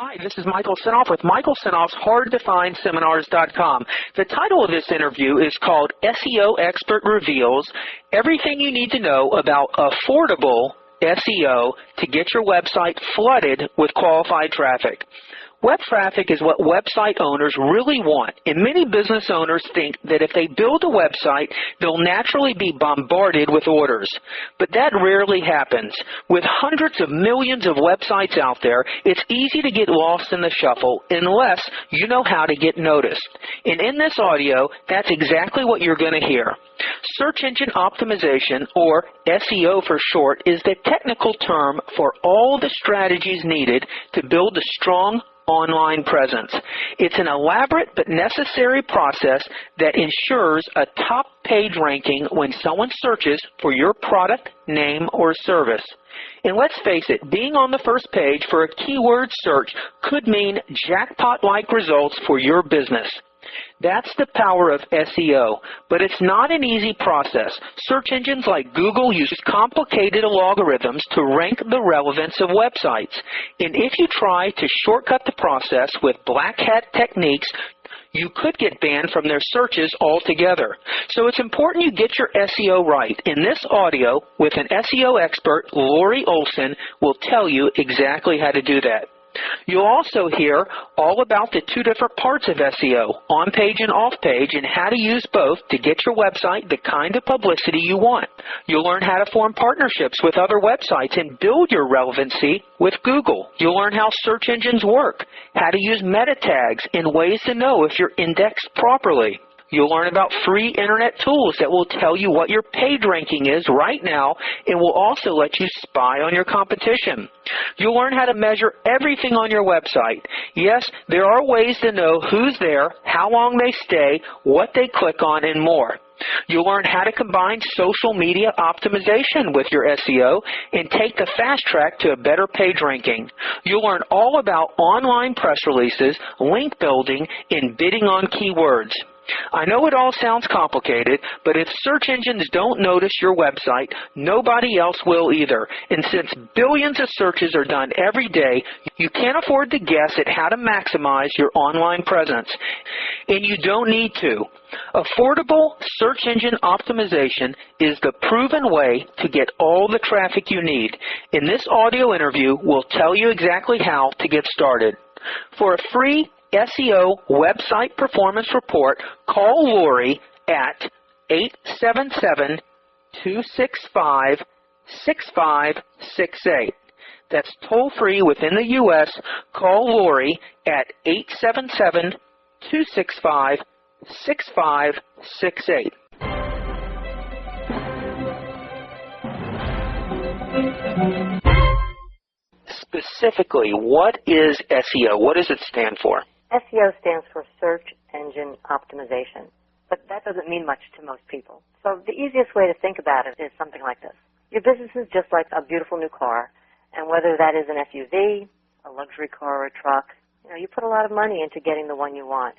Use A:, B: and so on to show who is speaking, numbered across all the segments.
A: Hi, this is Michael Senoff with Michael Senoff's HardToFindSeminars.com. The title of this interview is called SEO Expert Reveals Everything You Need to Know About Affordable SEO to Get Your Website Flooded with Qualified Traffic. Web traffic is what website owners really want, and many business owners think that if they build a website, they'll naturally be bombarded with orders. But that rarely happens. With hundreds of millions of websites out there, it's easy to get lost in the shuffle unless you know how to get noticed. And in this audio, that's exactly what you're going to hear. Search engine optimization, or SEO for short, is the technical term for all the strategies needed to build a strong online presence. It's an elaborate but necessary process that ensures a top page ranking when someone searches for your product, name, or service. And let's face it, being on the first page for a keyword search could mean jackpot-like results for your business. That's the power of SEO, but it's not an easy process. Search engines like Google use complicated algorithms to rank the relevance of websites. And if you try to shortcut the process with black hat techniques, you could get banned from their searches altogether. So it's important you get your SEO right. In this audio, with an SEO expert, Lori Olson, will tell you exactly how to do that. You'll also hear all about the two different parts of SEO, on-page and off-page, and how to use both to get your website the kind of publicity you want. You'll learn how to form partnerships with other websites and build your relevancy with Google. You'll learn how search engines work, how to use meta tags, and ways to know if you're indexed properly. You'll learn about free internet tools that will tell you what your page ranking is right now and will also let you spy on your competition. You'll learn how to measure everything on your website. Yes, there are ways to know who's there, how long they stay, what they click on, and more. You'll learn how to combine social media optimization with your SEO and take the fast track to a better page ranking. You'll learn all about online press releases, link building, and bidding on keywords. I know it all sounds complicated, but if search engines don't notice your website, nobody else will either. And since billions of searches are done every day, you can't afford to guess at how to maximize your online presence. And you don't need to. Affordable search engine optimization is the proven way to get all the traffic you need. In this audio interview, we'll tell you exactly how to get started. For a free SEO website performance report, call Lori at 877-265-6568. That's toll-free within the U.S. Call Lori at 877-265-6568. Specifically, what is SEO? What does it stand for?
B: SEO stands for Search Engine Optimization, but that doesn't mean much to most people. So the easiest way to think about it is something like this. Your business is just like a beautiful new car, and whether that is an SUV, a luxury car, or a truck, you put a lot of money into getting the one you want,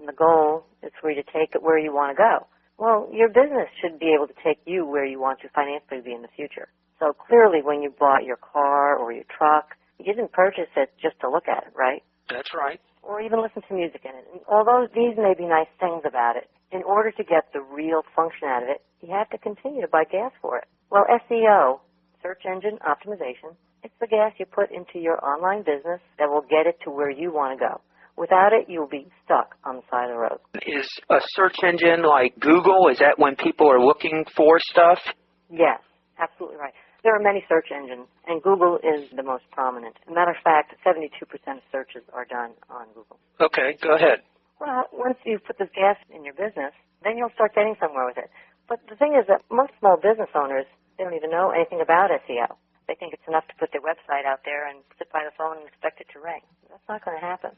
B: and the goal is for you to take it where you want to go. Well, your business should be able to take you where you want to financially be in the future. So clearly when you bought your car or your truck, you didn't purchase it just to look at it, right?
A: That's right.
B: Or even listen to music in it. And although these may be nice things about it, in order to get the real function out of it, you have to continue to buy gas for it. Well, SEO, Search Engine Optimization, it's the gas you put into your online business that will get it to where you want to go. Without it, you'll be stuck on the side of the road.
A: Is a search engine like Google, is that when people are looking for stuff?
B: Yes, absolutely right. There are many search engines, and Google is the most prominent. As a matter of fact, 72% of searches are done on Google.
A: Okay, go ahead.
B: Well, once you put this gas in your business, then you'll start getting somewhere with it. But the thing is that most small business owners, they don't even know anything about SEO. They think it's enough to put their website out there and sit by the phone and expect it to ring. That's not going to happen.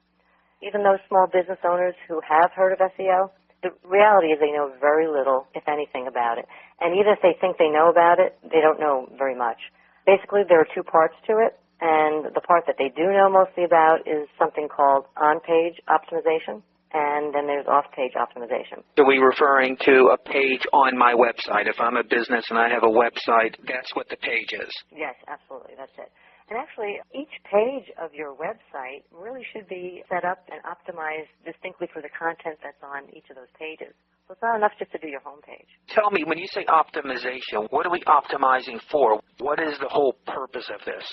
B: Even those small business owners who have heard of SEO, the reality is they know very little, if anything, about it. And even if they think they know about it, they don't know very much. Basically, there are two parts to it, and the part that they do know mostly about is something called on-page optimization, and then there's off-page optimization.
A: Are we referring to a page on my website? If I'm a business and I have a website, that's what the page is.
B: Yes, absolutely, that's it. And actually, each page of your website really should be set up and optimized distinctly for the content that's on each of those pages. So it's not enough just to do your homepage.
A: Tell me, when you say optimization, what are we optimizing for? What is the whole purpose of this?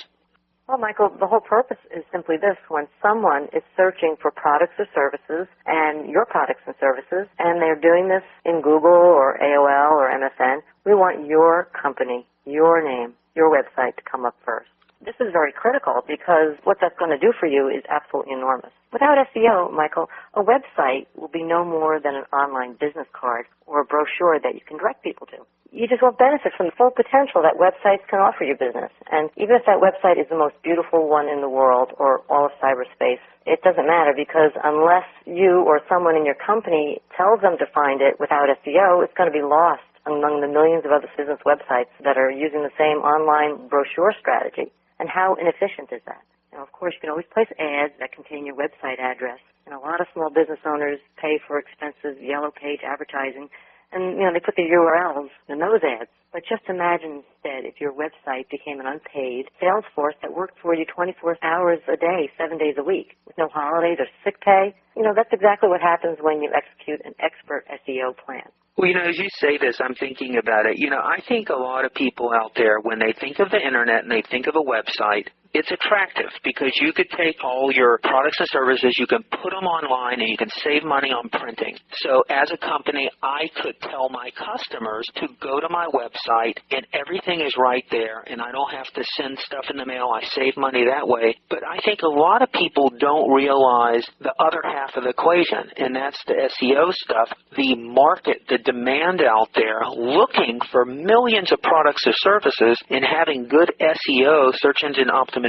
B: Well, Michael, the whole purpose is simply this. When someone is searching for products or services, and your products and services, and they're doing this in Google or AOL or MSN, we want your company, your name, your website to come up first. This is very critical because what that's going to do for you is absolutely enormous. Without SEO, Michael, a website will be no more than an online business card or a brochure that you can direct people to. You just won't benefit from the full potential that websites can offer your business. And even if that website is the most beautiful one in the world or all of cyberspace, it doesn't matter because unless you or someone in your company tells them to find it without SEO, it's going to be lost among the millions of other business websites that are using the same online brochure strategy. And how inefficient is that? Now, of course, you can always place ads that contain your website address. And a lot of small business owners pay for expensive yellow page advertising. And, they put their URLs in those ads. But just imagine instead if your website became an unpaid sales force that worked for you 24 hours a day, 7 days a week, with no holidays or sick pay. That's exactly what happens when you execute an expert SEO plan.
A: Well, as you say this, I'm thinking about it. I think a lot of people out there, when they think of the Internet and they think of a website, it's attractive because you could take all your products and services, you can put them online, and you can save money on printing. So as a company, I could tell my customers to go to my website, and everything is right there, and I don't have to send stuff in the mail. I save money that way. But I think a lot of people don't realize the other half of the equation, and that's the SEO stuff, the market, the demand out there looking for millions of products or services, and having good SEO, search engine optimization,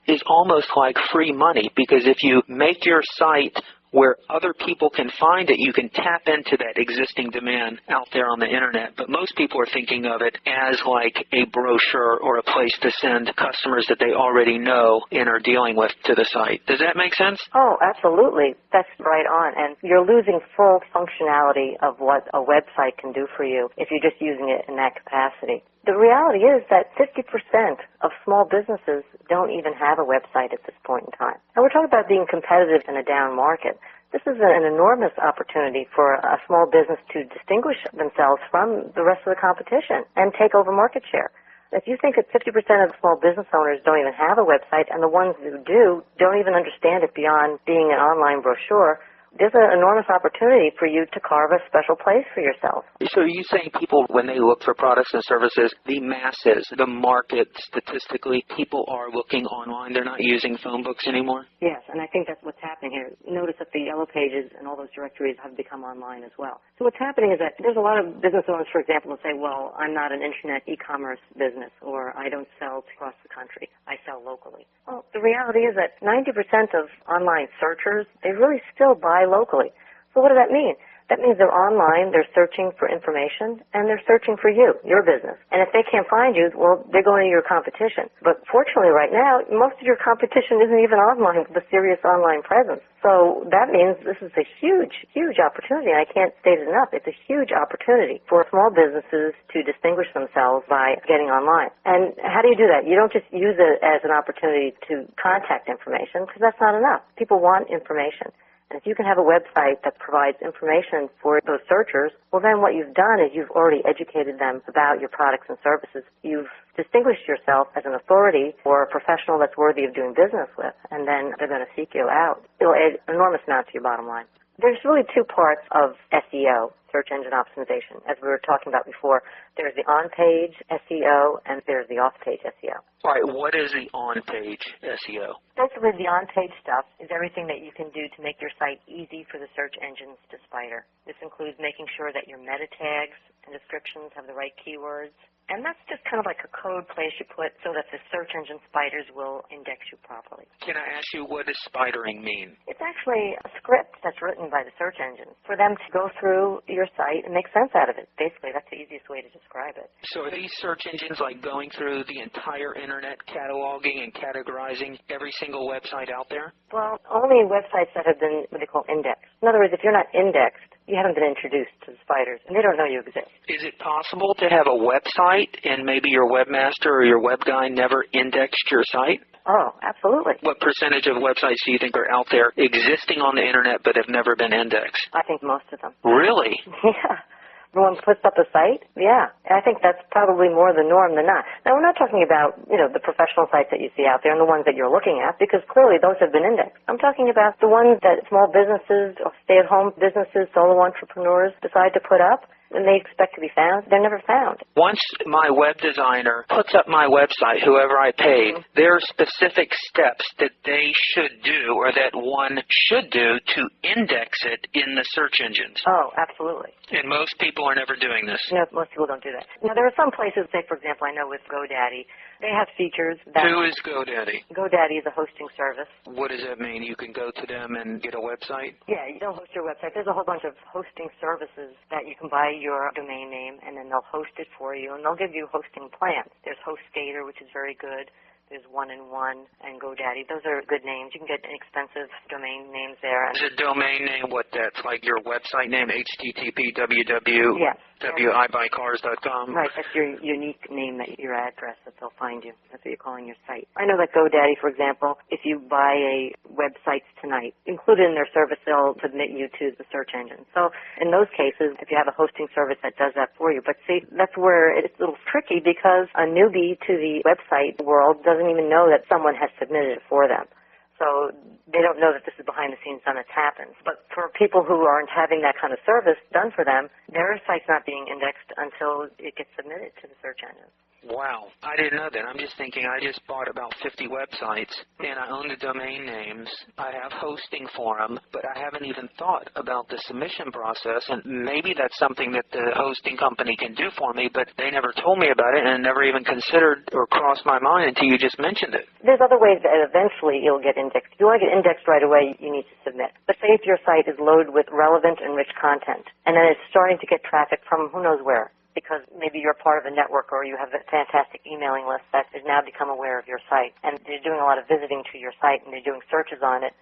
A: is almost like free money, because if you make your site where other people can find it, you can tap into that existing demand out there on the Internet. But most people are thinking of it as like a brochure or a place to send customers that they already know and are dealing with to the site. Does that make sense?
B: Oh, absolutely. That's right on. And you're losing full functionality of what a website can do for you if you're just using it in that capacity. The reality is that 50% of small businesses don't even have a website at this point in time. And we're talking about being competitive in a down market. This is an enormous opportunity for a small business to distinguish themselves from the rest of the competition and take over market share. If you think that 50% of small business owners don't even have a website, and the ones who do don't even understand it beyond being an online brochure, there's an enormous opportunity for you to carve a special place for yourself.
A: So are you saying people, when they look for products and services, the masses, the market, statistically, people are looking online? They're not using phone books anymore?
B: Yes, and I think that's what's happening here. Notice that the yellow pages and all those directories have become online as well. So what's happening is that there's a lot of business owners, for example, who say, well, I'm not an internet e-commerce business, or I don't sell across the country. I sell locally. Well, the reality is that 90% of online searchers, they really still buy locally. So what does that mean? That means they're online, they're searching for information, and they're searching for you, your business. And if they can't find you, well, they're going to your competition. But fortunately right now, most of your competition isn't even online with a serious online presence. So that means this is a huge, huge opportunity. I can't state it enough. It's a huge opportunity for small businesses to distinguish themselves by getting online. And how do you do that? You don't just use it as an opportunity to contact information, because that's not enough. People want information. And if you can have a website that provides information for those searchers, well, then what you've done is you've already educated them about your products and services. You've distinguished yourself as an authority or a professional that's worthy of doing business with, and then they're going to seek you out. It'll add an enormous amount to your bottom line. There's really two parts of SEO, search engine optimization. As we were talking about before, there's the on-page SEO and there's the off-page SEO.
A: All right, what is the on-page SEO?
B: Basically, the on-page stuff is everything that you can do to make your site easy for the search engines to spider. This includes making sure that your meta tags and descriptions have the right keywords. And that's just kind of like a code place you put so that the search engine spiders will index you properly.
A: Can I ask you, what does spidering mean?
B: It's actually a script that's written by the search engines for them to go through your site and make sense out of it. Basically, that's the easiest way to describe it.
A: So are these search engines like going through the entire Internet, cataloging and categorizing every single website out there?
B: Well, only websites that have been what they call indexed. In other words, if you're not indexed, you haven't been introduced to the spiders, and they don't know you exist.
A: Is it possible to have a website and maybe your webmaster or your web guy never indexed your site?
B: Oh, absolutely.
A: What percentage of websites do you think are out there existing on the Internet but have never been indexed?
B: I think most of them.
A: Really?
B: Yeah. Everyone puts up a site? Yeah. I think that's probably more the norm than not. Now, we're not talking about, the professional sites that you see out there and the ones that you're looking at, because clearly those have been indexed. I'm talking about the ones that small businesses or stay-at-home businesses, solo entrepreneurs decide to put up, and they expect to be found. They're never found.
A: Once my web designer puts up my website, whoever I paid, there are specific steps that they should do or that one should do to index it in the search engines.
B: Oh, absolutely.
A: And most people are never doing this.
B: No, most people don't do that. Now, there are some places, say, for example, I know with GoDaddy, they have features that...
A: Who is GoDaddy?
B: GoDaddy is a hosting service.
A: What does that mean? You can go to them and get a website?
B: Yeah, they'll host your website. There's a whole bunch of hosting services that you can buy your domain name, and then they'll host it for you, and they'll give you hosting plans. There's HostGator, which is very good. There's 1&1 and GoDaddy. Those are good names. You can get inexpensive domain names there.
A: Is a domain name what that's like your website name, http www?
B: Yes.
A: WIBuyCars.com?
B: Right, that's your unique name, your address that they'll find you. That's what you're calling your site. I know that GoDaddy, for example, if you buy a Websites Tonight, included in their service, they'll submit you to the search engine. So in those cases, if you have a hosting service that does that for you. But see, that's where it's a little tricky because a newbie to the website world doesn't even know that someone has submitted it for them. So they don't know that this is behind the scenes done, it's happened. But for people who aren't having that kind of service done for them, their site's not being indexed until it gets submitted to the search engine.
A: Wow. I didn't know that. I'm just thinking I just bought about 50 websites, and I own the domain names. I have hosting for them, but I haven't even thought about the submission process, and maybe that's something that the hosting company can do for me, but they never told me about it and never even considered or crossed my mind until you just mentioned it.
B: There's other ways that eventually it'll get indexed. If you want to get indexed right away, you need to submit. But say if your site is loaded with relevant and rich content, and then it's starting to get traffic from who knows where, because maybe you're part of a network or you have a fantastic emailing list that has now become aware of your site. And they're doing a lot of visiting to your site and they're doing searches on it.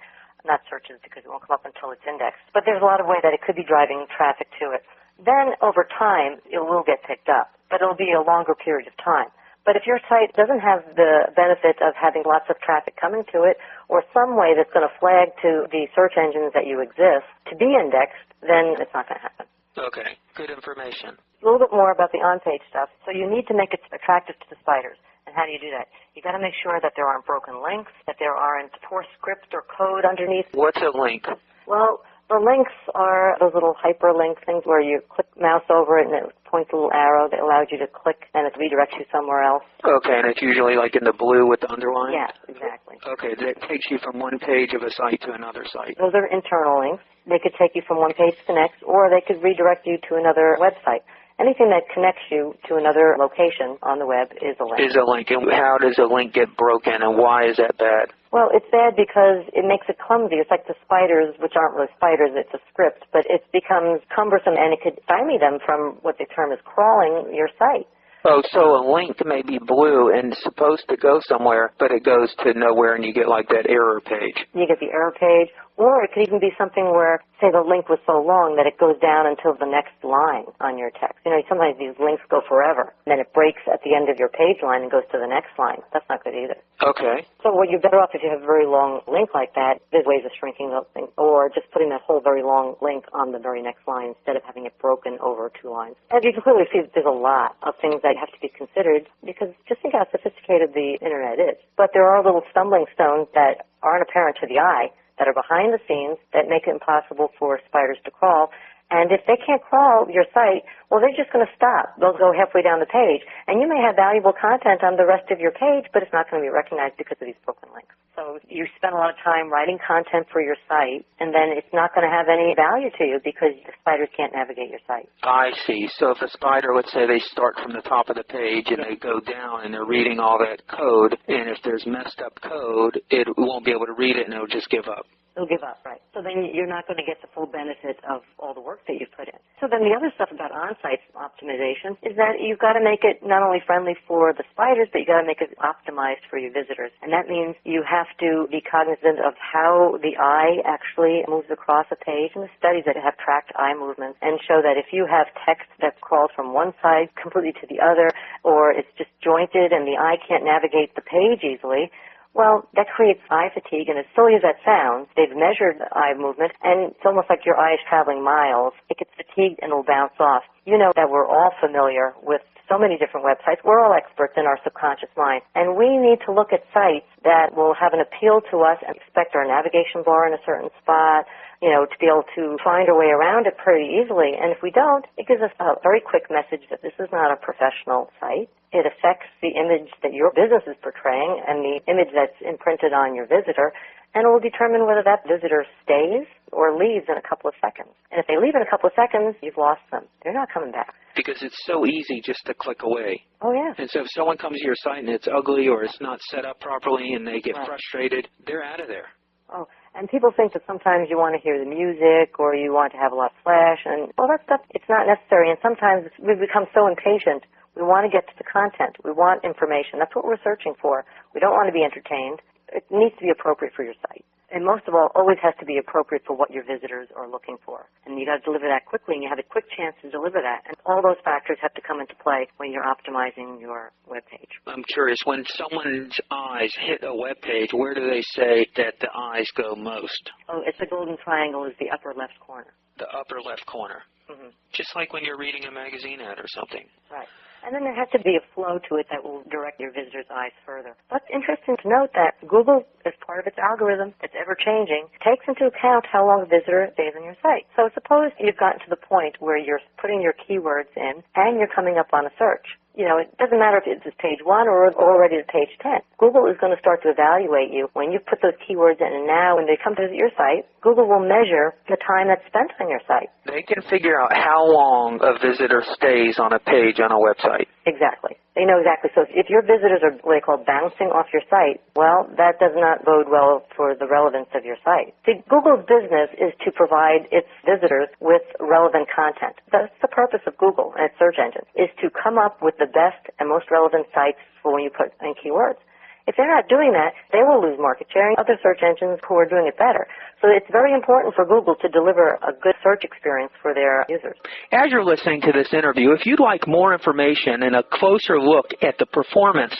B: Not searches because it won't come up until it's indexed. But there's a lot of ways that it could be driving traffic to it. Then over time, it will get picked up. But it'll be a longer period of time. But if your site doesn't have the benefit of having lots of traffic coming to it or some way that's going to flag to the search engines that you exist to be indexed, then it's not going to happen.
A: Okay. Good information.
B: A little bit more about the on-page stuff. So you need to make it attractive to the spiders. And how do you do that? You got to make sure that there aren't broken links, that there aren't poor script or code underneath.
A: What's a link?
B: Well, the links are those little hyperlink things where you click mouse over it and it points a little arrow that allows you to click and it redirects you somewhere else.
A: Okay, and it's usually like in the blue with the underline?
B: Yes, exactly.
A: Okay, that takes you from one page of a site to another site.
B: Those are internal links. They could take you from one page to the next, or they could redirect you to another website. Anything that connects you to another location on the web is a link.
A: Is a link. And how does a link get broken, and why is that bad?
B: Well, it's bad because it makes it clumsy. It's like the spiders, which aren't really spiders, it's a script, but it becomes cumbersome and it could stymie them from what they term as crawling your site.
A: Oh, so a link may be blue and supposed to go somewhere, but it goes to nowhere and you get like that error page.
B: You get the error page, or it could even be something where, say, the link was so long that it goes down until the next line on your text. You know, sometimes these links go forever. Then it breaks at the end of your page line and goes to the next line. That's not good either.
A: Okay.
B: So what you're better off if you have a very long link like that, there's ways of shrinking those things, or just putting that whole very long link on the very next line instead of having it broken over 2 lines. As you can clearly see, there's a lot of things that have to be considered because just think how sophisticated the Internet is. But there are little stumbling stones that aren't apparent to the eye that are behind the scenes that make it impossible for spiders to crawl. And if they can't crawl your site, well, they're just going to stop. They'll go halfway down the page. And you may have valuable content on the rest of your page, but it's not going to be recognized because of these broken links. So you spend a lot of time writing content for your site, and then it's not going to have any value to you because the spiders can't navigate your site.
A: I see. So if a spider, let's say they start from the top of the page and they go down and they're reading all that code, and if there's messed up code, it won't be able to read it and it'll just give up.
B: They'll give up, right. So then you're not going to get the full benefit of all the work that you've put in. So then the other stuff about on-site optimization is that you've got to make it not only friendly for the spiders, but you've got to make it optimized for your visitors. And that means you have to be cognizant of how the eye actually moves across a page. And the studies that have tracked eye movements and show that if you have text that crawls from one side completely to the other, or it's just jointed and the eye can't navigate the page easily, well, that creates eye fatigue, and as silly as that sounds, they've measured the eye movement, and it's almost like your eye is traveling miles. It gets fatigued and will bounce off. You know that we're all familiar with so many different websites. We're all experts in our subconscious mind, and we need to look at sites that will have an appeal to us and expect our navigation bar in a certain spot, you know, to be able to find our way around it pretty easily. And if we don't, it gives us a very quick message that this is not a professional site. It affects the image that your business is portraying and the image that's imprinted on your visitor, and it will determine whether that visitor stays or leaves in a couple of seconds. And if they leave in a couple of seconds, you've lost them. They're not coming back.
A: Because it's so easy just to click away.
B: Oh, yeah.
A: And so if someone comes to your site and it's ugly or it's not set up properly and they get frustrated, they're out of there.
B: Oh, and people think that sometimes you want to hear the music or you want to have a lot of flash, and all that stuff, it's not necessary. And sometimes we become so impatient. We want to get to the content. We want information. That's what we're searching for. We don't want to be entertained. It needs to be appropriate for your site. And most of all, always has to be appropriate for what your visitors are looking for. And you got to deliver that quickly, and you have a quick chance to deliver that. And all those factors have to come into play when you're optimizing your web page.
A: I'm curious, when someone's eyes hit a web page, where do they say that the eyes go most?
B: Oh, it's the golden triangle is the upper left corner.
A: The upper left corner.
B: Mm-hmm.
A: Just like when you're reading a magazine ad or something.
B: Right. And then there has to be a flow to it that will direct your visitor's eyes further. But it's interesting to note that Google, as part of its algorithm, it's ever-changing, takes into account how long a visitor stays on your site. So suppose you've gotten to the point where you're putting your keywords in and you're coming up on a search. You know, it doesn't matter if it's page 1 or already at page 10. Google is going to start to evaluate you when you put those keywords in, and now when they come to visit your site, Google will measure the time that's spent on your site.
A: They can figure out how long a visitor stays on a page on a website.
B: Exactly. They know exactly. So if your visitors are what they call bouncing off your site, well, that does not bode well for the relevance of your site. See, Google's business is to provide its visitors with relevant content. That's the purpose of Google and its search engine, is to come up with the best and most relevant sites for when you put in keywords. If they're not doing that, they will lose market share in other search engines who are doing it better. So it's very important for Google to deliver a good search experience for their users.
A: As you're listening to this interview, if you'd like more information and a closer look at the performance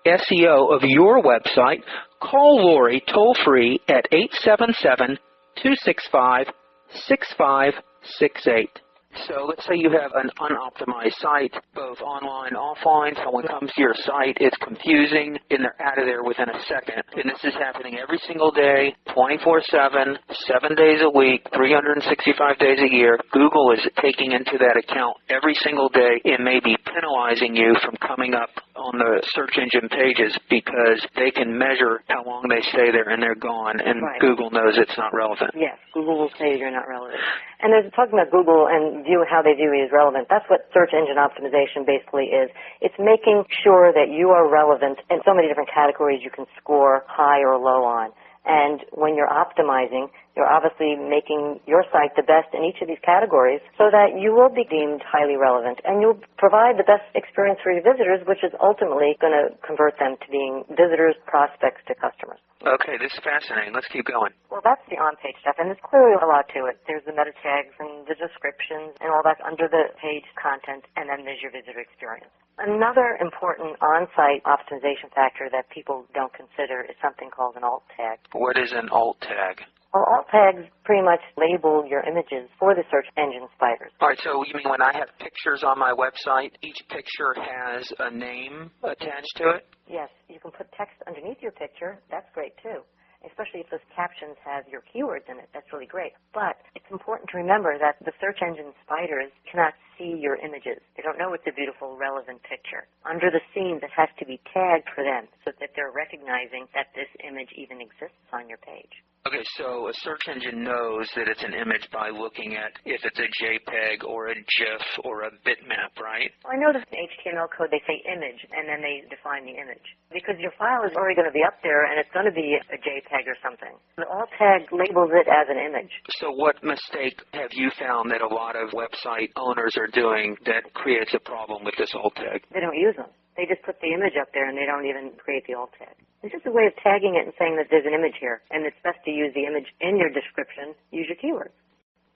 A: SEO of your website, call Lori toll-free at 877-265-6568. So let's say you have an unoptimized site, both online and offline. Someone comes to your site, it's confusing, and they're out of there within a second. And this is happening every single day, 24/7, 7 days a week, 365 days a year. Google is taking into that account every single day and may be penalizing you from coming up on the search engine pages because they can measure how long they stay there and they're gone, and Google knows it's not relevant.
B: Yes, Google will say you're not relevant. And there's talking about Google and how they view you as relevant. That's what search engine optimization basically is. It's making sure that you are relevant in so many different categories you can score high or low on. And when you're optimizing, you're obviously making your site the best in each of these categories so that you will be deemed highly relevant. And you'll provide the best experience for your visitors, which is ultimately going to convert them to being visitors, prospects, to customers.
A: Okay, this is fascinating. Let's keep going.
B: Well, that's the on-page stuff, and there's clearly a lot to it. There's the meta tags and the descriptions and all that's under the page content, and then there's your visitor experience. Another important on-site optimization factor that people don't consider is something called an alt tag.
A: What is an alt tag?
B: Well, alt tags pretty much label your images for the search engine spiders.
A: All right, so you mean when I have pictures on my website, each picture has a name attached to it?
B: Yes, you can put text underneath your picture. That's great, too. Especially if those captions have your keywords in it. That's really great. But it's important to remember that the search engine spiders cannot see your images. They don't know it's a beautiful, relevant picture. Under the scenes, it has to be tagged for them so that they're recognizing that this image even exists on your page.
A: Okay, so a search engine knows that it's an image by looking at if it's a JPEG or a GIF or a bitmap, right?
B: Well, I know that in HTML code they say image, and then they define the image. Because your file is already going to be up there, and it's going to be a JPEG or something. The alt tag labels it as an image.
A: So what mistake have you found that a lot of website owners are doing that creates a problem with this alt tag?
B: They don't use them. They just put the image up there, and they don't even create the alt tag. It's just a way of tagging it and saying that there's an image here, and it's best to use the image in your description. Use your keywords.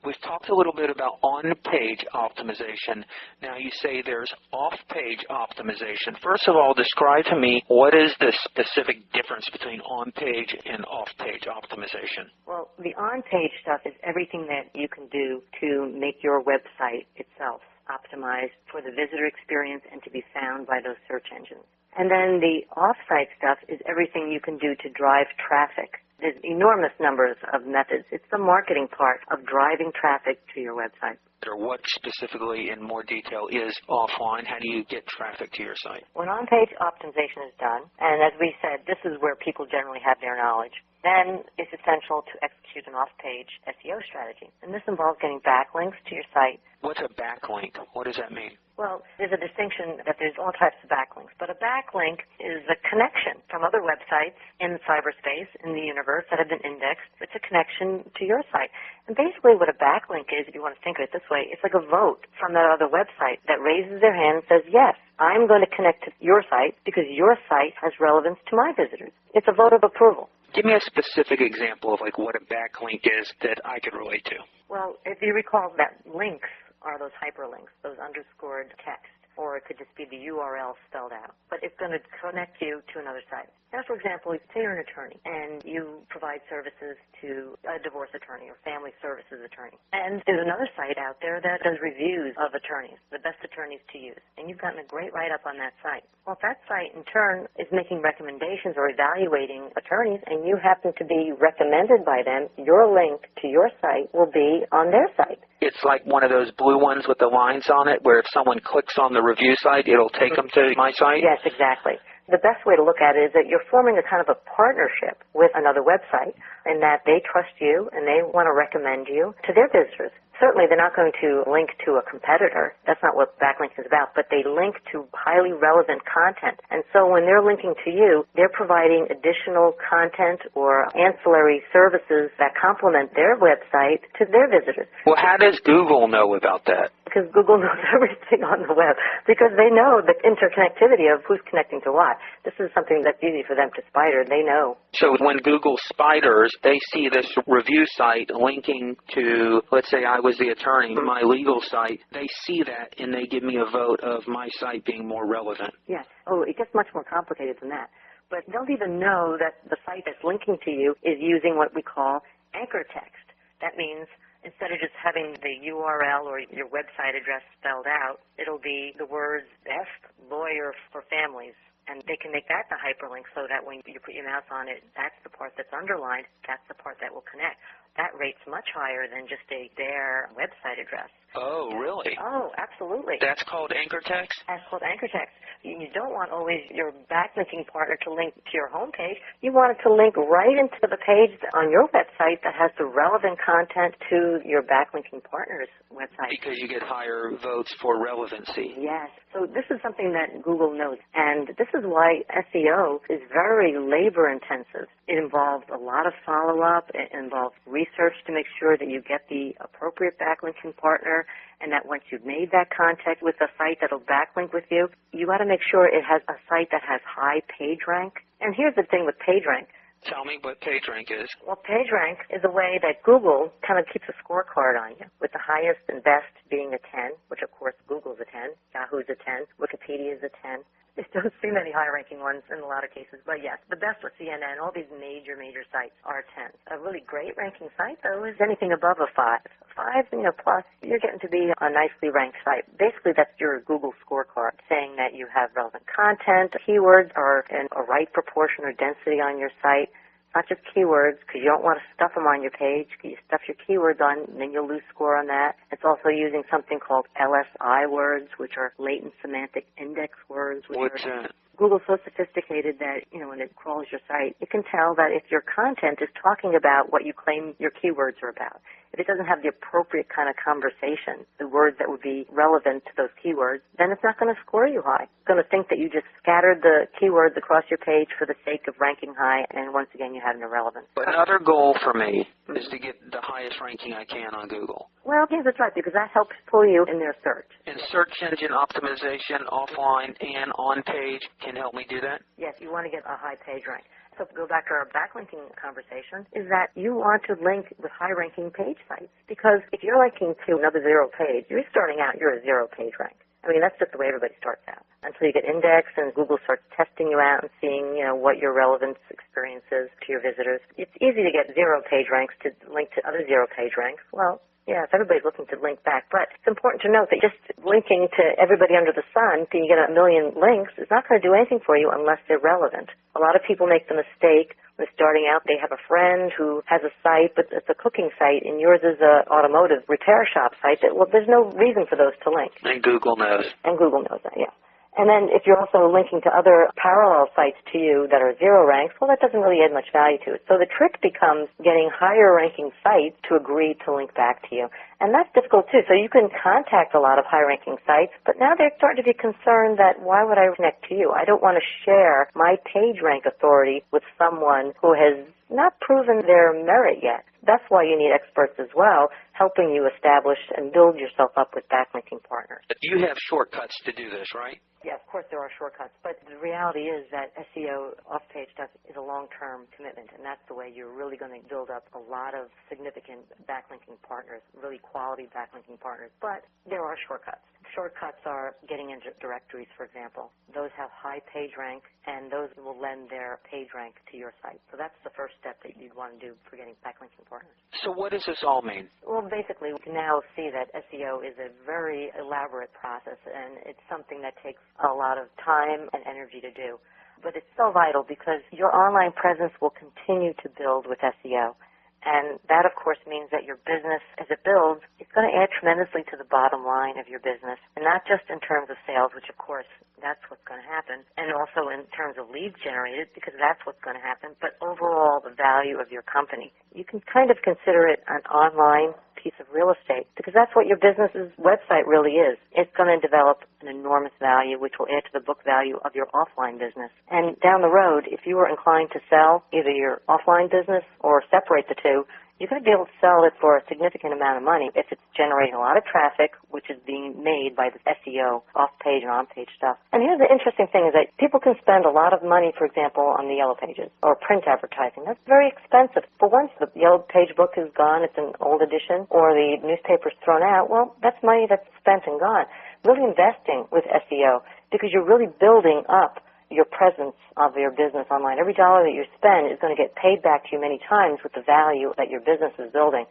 A: We've talked a little bit about on-page optimization. Now you say there's off-page optimization. First of all, describe to me what is the specific difference between on-page and off-page optimization.
B: Well, the on-page stuff is everything that you can do to make your website itself optimized for the visitor experience and to be found by those search engines. And then the off-site stuff is everything you can do to drive traffic. There's enormous numbers of methods. It's the marketing part of driving traffic to your website.
A: Or what specifically in more detail is offline? How do you get traffic to your site?
B: When on-page optimization is done, and as we said, this is where people generally have their knowledge, then it's essential to execute an off-page SEO strategy. And this involves getting backlinks to your site.
A: What's a backlink? What does that mean?
B: Well, there's a distinction that there's all types of backlinks, but a backlink is a connection from other websites in cyberspace, in the universe that have been indexed. It's a connection to your site. And basically what a backlink is, if you want to think of it this way, it's like a vote from that other website that raises their hand and says, yes, I'm going to connect to your site because your site has relevance to my visitors. It's a vote of approval.
A: Give me a specific example of like what a backlink is that I could relate to.
B: Well, if you recall that links are those hyperlinks, those underscored text, or it could just be the URL spelled out. But it's going to connect you to another site. Now, for example, say you're an attorney, and you provide services to a divorce attorney or family services attorney. And there's another site out there that does reviews of attorneys, the best attorneys to use. And you've gotten a great write-up on that site. Well, if that site, in turn, is making recommendations or evaluating attorneys, and you happen to be recommended by them, your link to your site will be on their site.
A: It's like one of those blue ones with the lines on it, where if someone clicks on the review site, it'll take them to my site?
B: Yes, exactly. The best way to look at it is that you're forming a kind of a partnership with another website in that they trust you and they want to recommend you to their visitors. Certainly, they're not going to link to a competitor. That's not what backlinks is about, but they link to highly relevant content. And so when they're linking to you, they're providing additional content or ancillary services that complement their website to their visitors.
A: Well, how does Google know about that?
B: Because Google knows everything on the web, because they know the interconnectivity of who's connecting to what. This is something that's easy for them to spider. They know.
A: So when Google spiders, they see this review site linking to, let's say I was the attorney, my legal site, they see that and they give me a vote of my site being more relevant.
B: Yes. Oh, it gets much more complicated than that. But they'll even know that the site that's linking to you is using what we call anchor text. That means instead of just having the URL or your website address spelled out, it'll be the words best lawyer for families. And they can make that the hyperlink so that when you put your mouse on it, that's the part that's underlined, that's the part that will connect. That rate's much higher than just a bare website address.
A: Oh, really?
B: Oh, absolutely.
A: That's called anchor text?
B: That's called anchor text. You don't want always your backlinking partner to link to your homepage. You want it to link right into the page on your website that has the relevant content to your backlinking partner's website.
A: Because you get higher votes for relevancy.
B: Yes. So this is something that Google knows. And this is why SEO is very labor intensive. It involves a lot of follow-up. It involves research to make sure that you get the appropriate backlinking partner, and that once you've made that contact with a site that'll backlink with you, you got to make sure it has a site that has high page rank. And here's the thing with page rank.
A: Tell me what PageRank is.
B: Well, PageRank is a way that Google kind of keeps a scorecard on you, with the highest and best being a 10, which of course Google's a 10, Yahoo's a 10, Wikipedia is a 10. There don't see many high-ranking ones in a lot of cases, but yes, the best with CNN, all these major sites are 10. A really great ranking site, though, is anything above a 5. 5, plus, you're getting to be a nicely ranked site. Basically, that's your Google scorecard, saying that you have relevant content, keywords are in a right proportion or density on your site, not just keywords, because you don't want to stuff them on your page. You stuff your keywords on, and then you'll lose score on that. It's also using something called LSI words, which are latent semantic index words.
A: What's that?
B: Google's so sophisticated that, when it crawls your site, it can tell that if your content is talking about what you claim your keywords are about. If it doesn't have the appropriate kind of conversation, the words that would be relevant to those keywords, then it's not going to score you high. It's going to think that you just scattered the keywords across your page for the sake of ranking high, and once again, you have an irrelevance.
A: Another goal for me is to get the highest ranking I can on Google.
B: Well, yes, that's right, because that helps pull you in their search.
A: And search engine optimization offline and on page can help me do that?
B: Yes, you want to get a high page rank. So to go back to our backlinking conversation, is that you want to link with high-ranking page sites. Because if you're linking to another zero page, you're starting out, you're a zero-page rank. I mean, that's just the way everybody starts out. Until you get indexed and Google starts testing you out and seeing, what your relevance experience is to your visitors. It's easy to get zero-page ranks to link to other zero-page ranks. Well, yeah, if everybody's looking to link back. But it's important to note that just linking to everybody under the sun so you get 1 million links is not going to do anything for you unless they're relevant. A lot of people make the mistake when starting out. They have a friend who has a site, but it's a cooking site, and yours is an automotive repair shop site. There's no reason for those to link.
A: And Google knows.
B: And Google knows that, yeah. And then if you're also linking to other parallel sites to you that are zero ranks, well, that doesn't really add much value to it. So the trick becomes getting higher ranking sites to agree to link back to you. And that's difficult too. So you can contact a lot of high ranking sites, but now they're starting to be concerned that why would I connect to you? I don't want to share my page rank authority with someone who has not proven their merit yet. That's why you need experts as well, helping you establish and build yourself up with backlinking partners.
A: You have shortcuts to do this, right?
B: Yeah, of course there are shortcuts, but the reality is that SEO off-page stuff is a long-term commitment, and that's the way you're really going to build up a lot of significant backlinking partners, really quality backlinking partners, but there are shortcuts. Shortcuts are getting into directories, for example. Those have high page rank, and those will lend their page rank to your site. So that's the first step that you'd want to do for getting backlinking partners.
A: So what does this all mean?
B: Well, basically, we can now see that SEO is a very elaborate process, and it's something that takes a lot of time and energy to do. But it's so vital because your online presence will continue to build with SEO. And that, of course, means that your business, as it builds, it's going to add tremendously to the bottom line of your business. And not just in terms of sales, which, of course, that's what's going to happen, and also in terms of leads generated, because that's what's going to happen, but overall the value of your company. You can kind of consider it an online piece of real estate, because that's what your business's website really is. It's going to develop an enormous value, which will add to the book value of your offline business. And down the road, if you were inclined to sell either your offline business or separate the two, you're going to be able to sell it for a significant amount of money if it's generating a lot of traffic, which is being made by the SEO off-page and on-page stuff. And here's the interesting thing is that people can spend a lot of money, for example, on the Yellow Pages or print advertising. That's very expensive. But once the Yellow Page book is gone, it's an old edition, or the newspaper's thrown out, well, that's money that's spent and gone. Really investing with SEO because you're really building up your presence of your business online. Every dollar that you spend is going to get paid back to you many times with the value that your business is building.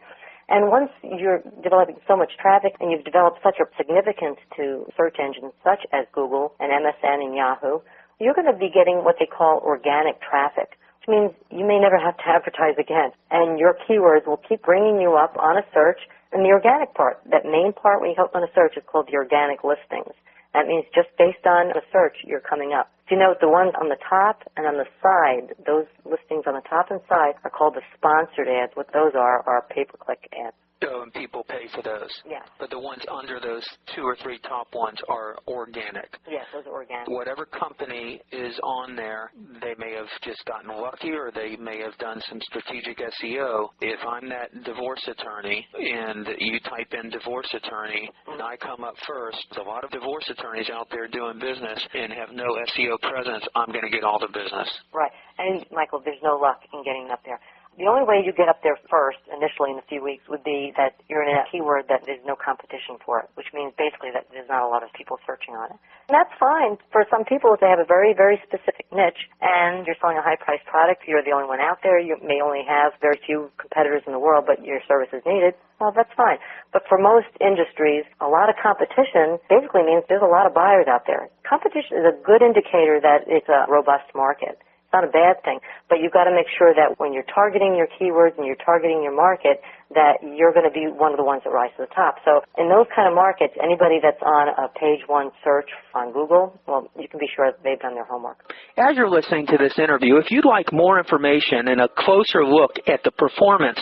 B: And once you're developing so much traffic and you've developed such a significance to search engines such as Google and MSN and Yahoo, you're going to be getting what they call organic traffic, which means you may never have to advertise again. And your keywords will keep bringing you up on a search. And the organic part, that main part when you click on a search, is called the organic listings. That means just based on the search, you're coming up. You note the ones on the top and on the side, those listings on the top and side are called the sponsored ads. What those are pay-per-click ads.
A: And people pay for those.
B: Yeah.
A: But the ones under those 2 or 3 top ones are organic.
B: Yes, those are organic.
A: Whatever company is on there, they may have just gotten lucky or they may have done some strategic SEO. If I'm that divorce attorney and you type in divorce attorney and I come up first, there's a lot of divorce attorneys out there doing business and have no SEO presence, I'm going to get all the business.
B: Right. And, Michael, there's no luck in getting up there. The only way you get up there first, initially in a few weeks, would be that you're in a keyword that there's no competition for it, which means basically that there's not a lot of people searching on it. And that's fine for some people if they have a very, very specific niche and you're selling a high-priced product, you're the only one out there, you may only have very few competitors in the world, but your service is needed, well, that's fine. But for most industries, a lot of competition basically means there's a lot of buyers out there. Competition is a good indicator that it's a robust market. It's not a bad thing, but you've got to make sure that when you're targeting your keywords and you're targeting your market, that you're going to be one of the ones that rise to the top. So in those kind of markets, anybody that's on a page one search on Google, well, you can be sure that they've done their homework.
A: As you're listening to this interview, if you'd like more information and a closer look at the performance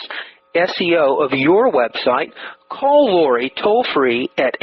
A: SEO of your website, call Lori toll-free at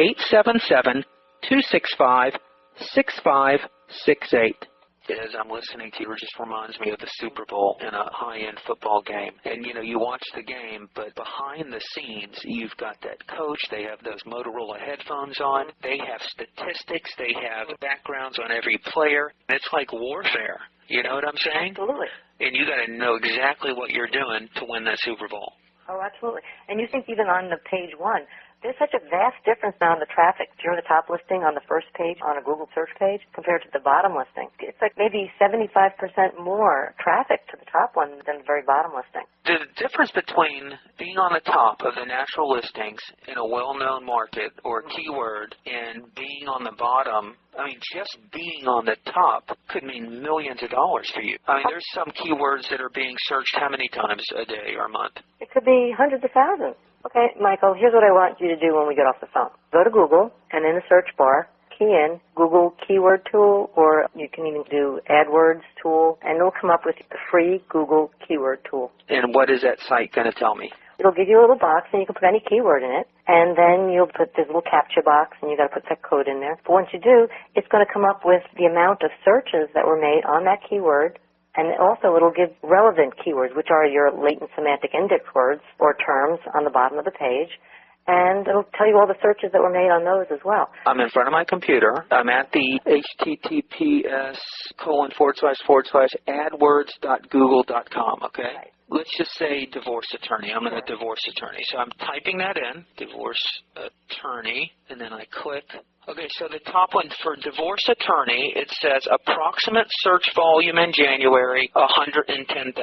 A: 877-265-6568. As I'm listening to you, it just reminds me of the Super Bowl in a high-end football game. And, you know, you watch the game, but behind the scenes, you've got that coach. They have those Motorola headphones on. They have statistics. They have backgrounds on every player. It's like warfare. You know what I'm saying?
B: Absolutely.
A: And you got to know exactly what you're doing to win that Super Bowl.
B: Oh, absolutely. And you think even on the page one, there's such a vast difference now in the traffic. If you're the top listing on the first page on a Google search page compared to the bottom listing, it's like maybe 75% more traffic to the top one than the very bottom listing.
A: The difference between being on the top of the natural listings in a well-known market or keyword and being on the bottom, I mean, just being on the top could mean millions of dollars for you. I mean, there's some keywords that are being searched how many times a day or a month?
B: It could be hundreds of thousands. Okay, Michael, here's what I want you to do when we get off the phone. Go to Google, and in the search bar, key in Google Keyword Tool, or you can even do AdWords Tool, and it'll come up with the free Google Keyword Tool.
A: And what is that site going to tell me?
B: It'll give you a little box, and you can put any keyword in it, and then you'll put this little CAPTCHA box, and you've got to put that code in there. But once you do, it's going to come up with the amount of searches that were made on that keyword, and also it'll give relevant keywords, which are your latent semantic index words or terms on the bottom of the page. And it'll tell you all the searches that were made on those as well.
A: I'm in front of my computer. I'm at the https://adwords.google.com, okay?
B: Right.
A: Let's just say divorce attorney. I'm a divorce attorney. So I'm typing that in, divorce attorney, and then I click. Okay, so the top one for divorce attorney, it says approximate search volume in January, 110,000.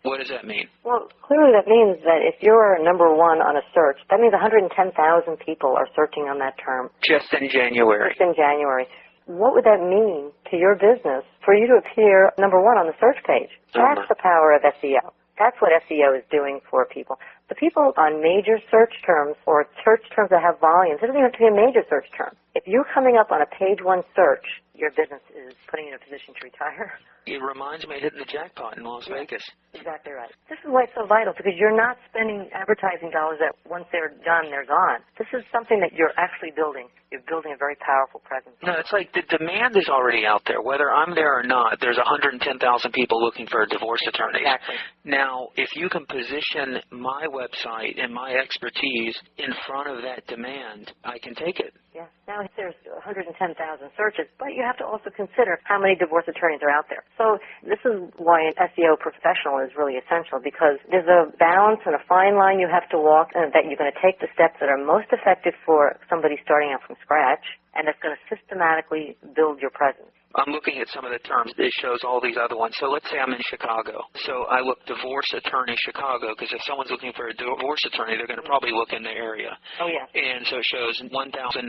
A: What does that mean?
B: Well, clearly that means that if you're number one on a search, that means 110,000 people are searching on that term.
A: Just in January.
B: Just in January. What would that mean to your business for you to appear number one on the search page? That's the power of SEO. That's what SEO is doing for people. The people on major search terms or search terms that have volumes, it doesn't even have to be a major search term. If you're coming up on a page one search, your business is putting you in a position to retire.
A: It reminds me of hitting the jackpot in Las Vegas.
B: Exactly right. This is why it's so vital, because you're not spending advertising dollars that once they're done, they're gone. This is something that you're actually building. You're building a very powerful presence.
A: No, it's like the demand is already out there. Whether I'm there or not, there's 110,000 people looking for a divorce attorney.
B: Exactly.
A: Now, if you can position my website and my expertise in front of that demand, I can take it.
B: Yeah. Now there's 110,000 searches, but you have to also consider how many divorce attorneys are out there. So this is why an SEO professional is really essential, because there's a balance and a fine line you have to walk, and that you're going to take the steps that are most effective for somebody starting out from scratch, and that's going to systematically build your presence.
A: I'm looking at some of the terms. It shows all these other ones. So let's say I'm in Chicago. So I look divorce attorney Chicago, because if someone's looking for a divorce attorney, they're going to probably look in the area.
B: Oh, yeah.
A: And so it shows 1,900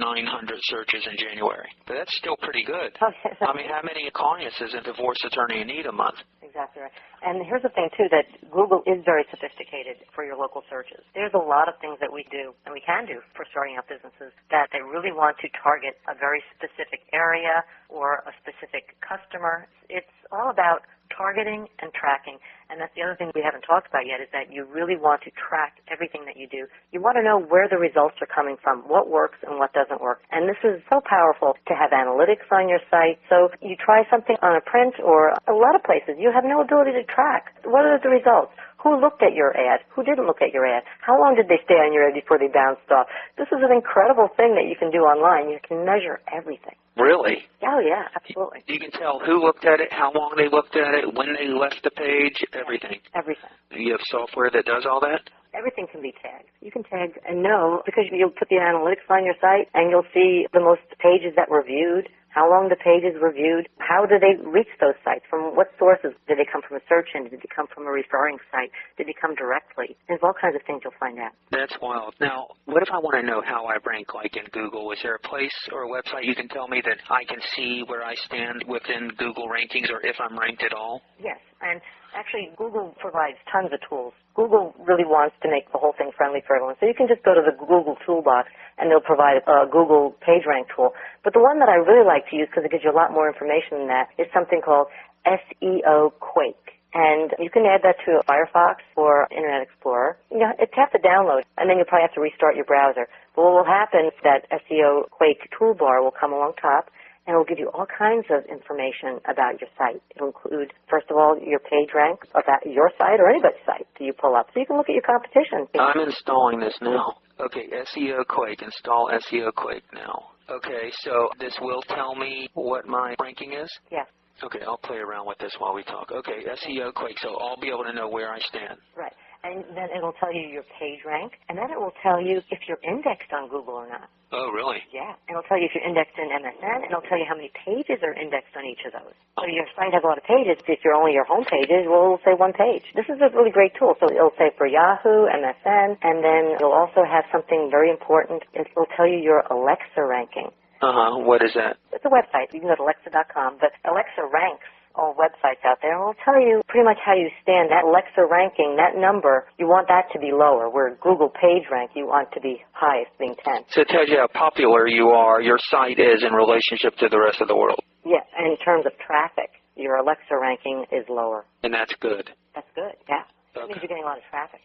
A: searches in January. But that's still pretty good.
B: Oh, yes.
A: I mean, how many clients does a divorce attorney need a month?
B: Exactly right. And here's the thing, too, that Google is very sophisticated for your local searches. There's a lot of things that we do, and we can do for starting out businesses, that they really want to target a very specific area or a specific customer. It's all about targeting and tracking. And that's the other thing we haven't talked about yet, is that you really want to track everything that you do. You want to know where the results are coming from, what works and what doesn't work. And this is so powerful to have analytics on your site. So you try something on a print or a lot of places, you have no ability to track. What are the results? Who looked at your ad? Who didn't look at your ad? How long did they stay on your ad before they bounced off? This is an incredible thing that you can do online. You can measure everything.
A: Really?
B: Oh, yeah, absolutely.
A: You can tell who looked at it, how long they looked at it, when they left the page, everything.
B: Everything.
A: You have software that does all that?
B: Everything can be tagged. You can tag and know because you'll put the analytics on your site and you'll see the most pages that were viewed, how long the pages were viewed, how did they reach those sites, from what sources. Did they come from a search engine? Did they come from a referring site? Did they come directly? There's all kinds of things you'll find out.
A: That's wild. Now, what if I want to know how I rank, like in Google? Is there a place or a website you can tell me that I can see where I stand within Google rankings or if I'm ranked at all?
B: Yes, and actually Google provides tons of tools. Google really wants to make the whole thing friendly for everyone. So you can just go to the Google toolbox and they'll provide a Google PageRank tool. But the one that I really like to use because it gives you a lot more information than that is something called SEO Quake. And you can add that to Firefox or Internet Explorer. You know, it's have to download, and then you'll probably have to restart your browser. But what will happen is that SEO Quake toolbar will come along top, and it will give you all kinds of information about your site. It will include, first of all, your page rank about your site or anybody's site that you pull up. So you can look at your competition.
A: I'm installing this now. Okay, SEO Quake. Install SEO Quake now. Okay, so this will tell me what my ranking is?
B: Yes.
A: Okay, I'll play around with this while we talk. Okay, SEO Quake, so I'll be able to know where I stand.
B: Right. And then it will tell you your page rank, and then it will tell you if you're indexed on Google or not.
A: Oh, really?
B: Yeah. And it'll tell you if you're indexed in MSN, and it'll tell you how many pages are indexed on each of those. So your site has a lot of pages. If you're only your home pages, well, it'll say one page. This is a really great tool. So it'll say for Yahoo, MSN, and then you'll also have something very important. It will tell you your Alexa ranking.
A: What is that?
B: It's a website. You can go to Alexa.com, but Alexa ranks all websites out there, and it'll tell you pretty much how you stand. That Alexa ranking, that number, you want that to be lower, where Google page rank, you want to be highest, being 10.
A: So it tells you how popular you are, your site is in relationship to the rest of the world.
B: Yeah, and in terms of traffic, your Alexa ranking is lower.
A: And that's good.
B: That's good, yeah. That
A: Okay.
B: means you're getting a lot of traffic.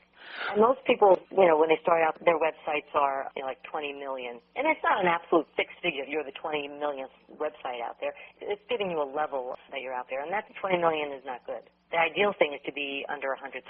B: And most people, you know, when they start out, their websites are like 20 million. And it's not an absolute fixed figure if you're the 20 millionth website out there. It's giving you a level that you're out there. And that 20 million is not good. The ideal thing is to be under 100,000.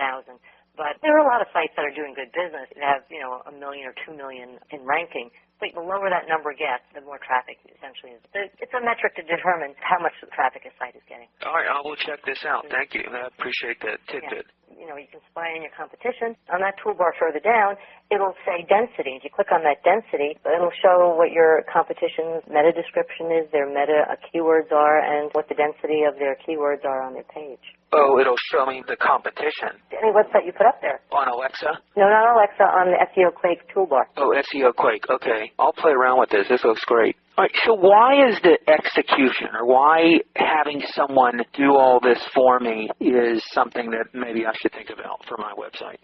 B: But there are a lot of sites that are doing good business that have, you know, 1 million or 2 million in ranking. But the lower that number gets, the more traffic essentially is. It's a metric to determine how much traffic a site is getting.
A: All right, I will check this out. Thank you. I appreciate that tidbit.
B: Yeah. You know, you can spy on your competition. On that toolbar further down, it'll say density. If you click on that density, it'll show what your competition's meta description is, their meta keywords are, and what the density of their keywords are on their page.
A: Oh, it'll show me the competition.
B: Any website you put up there.
A: On Alexa?
B: No, not Alexa, on the SEO Quake toolbar.
A: Oh, SEO Quake. Okay. I'll play around with this. This looks great. All right, so why is the execution, or why having someone do all this for me is something that maybe I should think about for my website?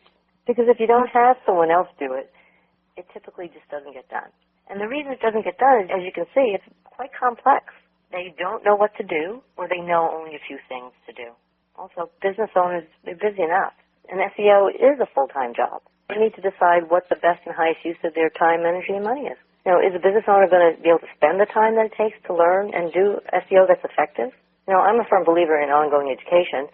B: Because if you don't have someone else do it, it typically just doesn't get done. And the reason it doesn't get done is, as you can see, it's quite complex. They don't know what to do, or they know only a few things to do. Also, business owners, they're busy enough. And SEO is a full-time job. They need to decide what the best and highest use of their time, energy, and money is. You know, is a business owner going to be able to spend the time that it takes to learn and do SEO that's effective? You know, I'm a firm believer in ongoing education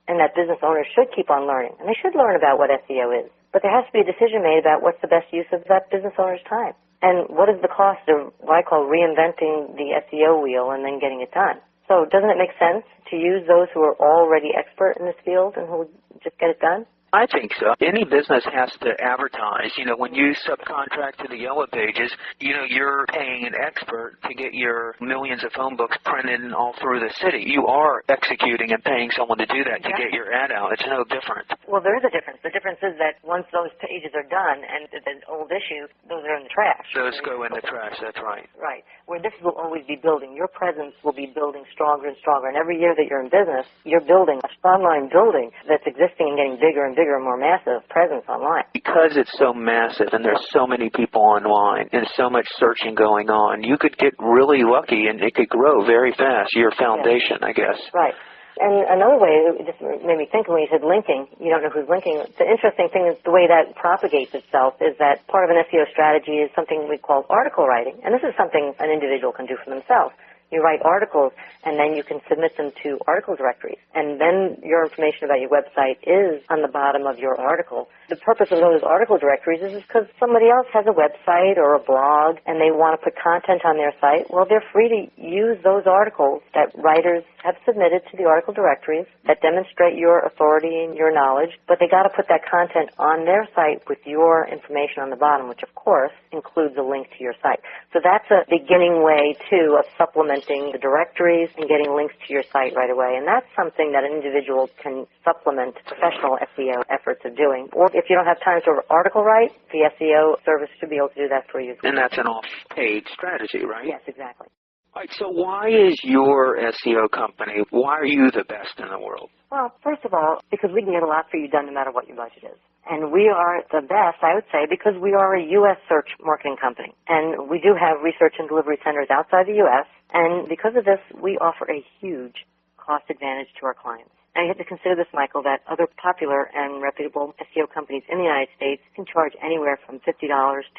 B: and that business owners should keep on learning. And they should learn about what SEO is. But there has to be a decision made about what's the best use of that business owner's time. And what is the cost of what I call reinventing the SEO wheel and then getting it done? So doesn't it make sense to use those who are already expert in this field and who will just get it done?
A: I think so. Any business has to advertise. You know, when you subcontract to the Yellow Pages, you know, you're paying an expert to get your millions of phone books printed all through the city. You are executing and paying someone to do that to get your ad out. It's no different.
B: Well, there is a difference. The difference is that once those pages are done and the old issue, those are in the trash.
A: Those go in the trash, that's right.
B: Right. Where this will always be building. Your presence will be building stronger and stronger. And every year that you're in business, you're building a online building that's existing and getting bigger and bigger and more massive presence online.
A: Because it's so massive and there's so many people online and so much searching going on, you could get really lucky and it could grow very fast, your foundation, I guess.
B: Right. And another way, it just made me think when you said linking, you don't know who's linking. The interesting thing is the way that propagates itself is that part of an SEO strategy is something we call article writing. And this is something an individual can do for themselves. You write articles, and then you can submit them to article directories. And then your information about your website is on the bottom of your article. The purpose of those article directories is because somebody else has a website or a blog, and they want to put content on their site. Well, they're free to use those articles that writers have submitted to the article directories that demonstrate your authority and your knowledge, but they got to put that content on their site with your information on the bottom, which of course includes a link to your site. So that's a beginning way, too, of supplementing the directories and getting links to your site right away. And that's something that an individual can supplement professional SEO efforts of doing. Or if you don't have time to article write, the SEO service should be able to do that for you.
A: And that's an off-page strategy, right?
B: Yes, exactly.
A: All right, so why is your SEO company, why are you the best in the world?
B: Well, first of all, because we can get a lot for you done no matter what your budget is. And we are the best, I would say, because we are a U.S. search marketing company. And we do have research and delivery centers outside the U.S. And because of this, we offer a huge cost advantage to our clients. Now, you have to consider this, Michael, that other popular and reputable SEO companies in the United States can charge anywhere from $50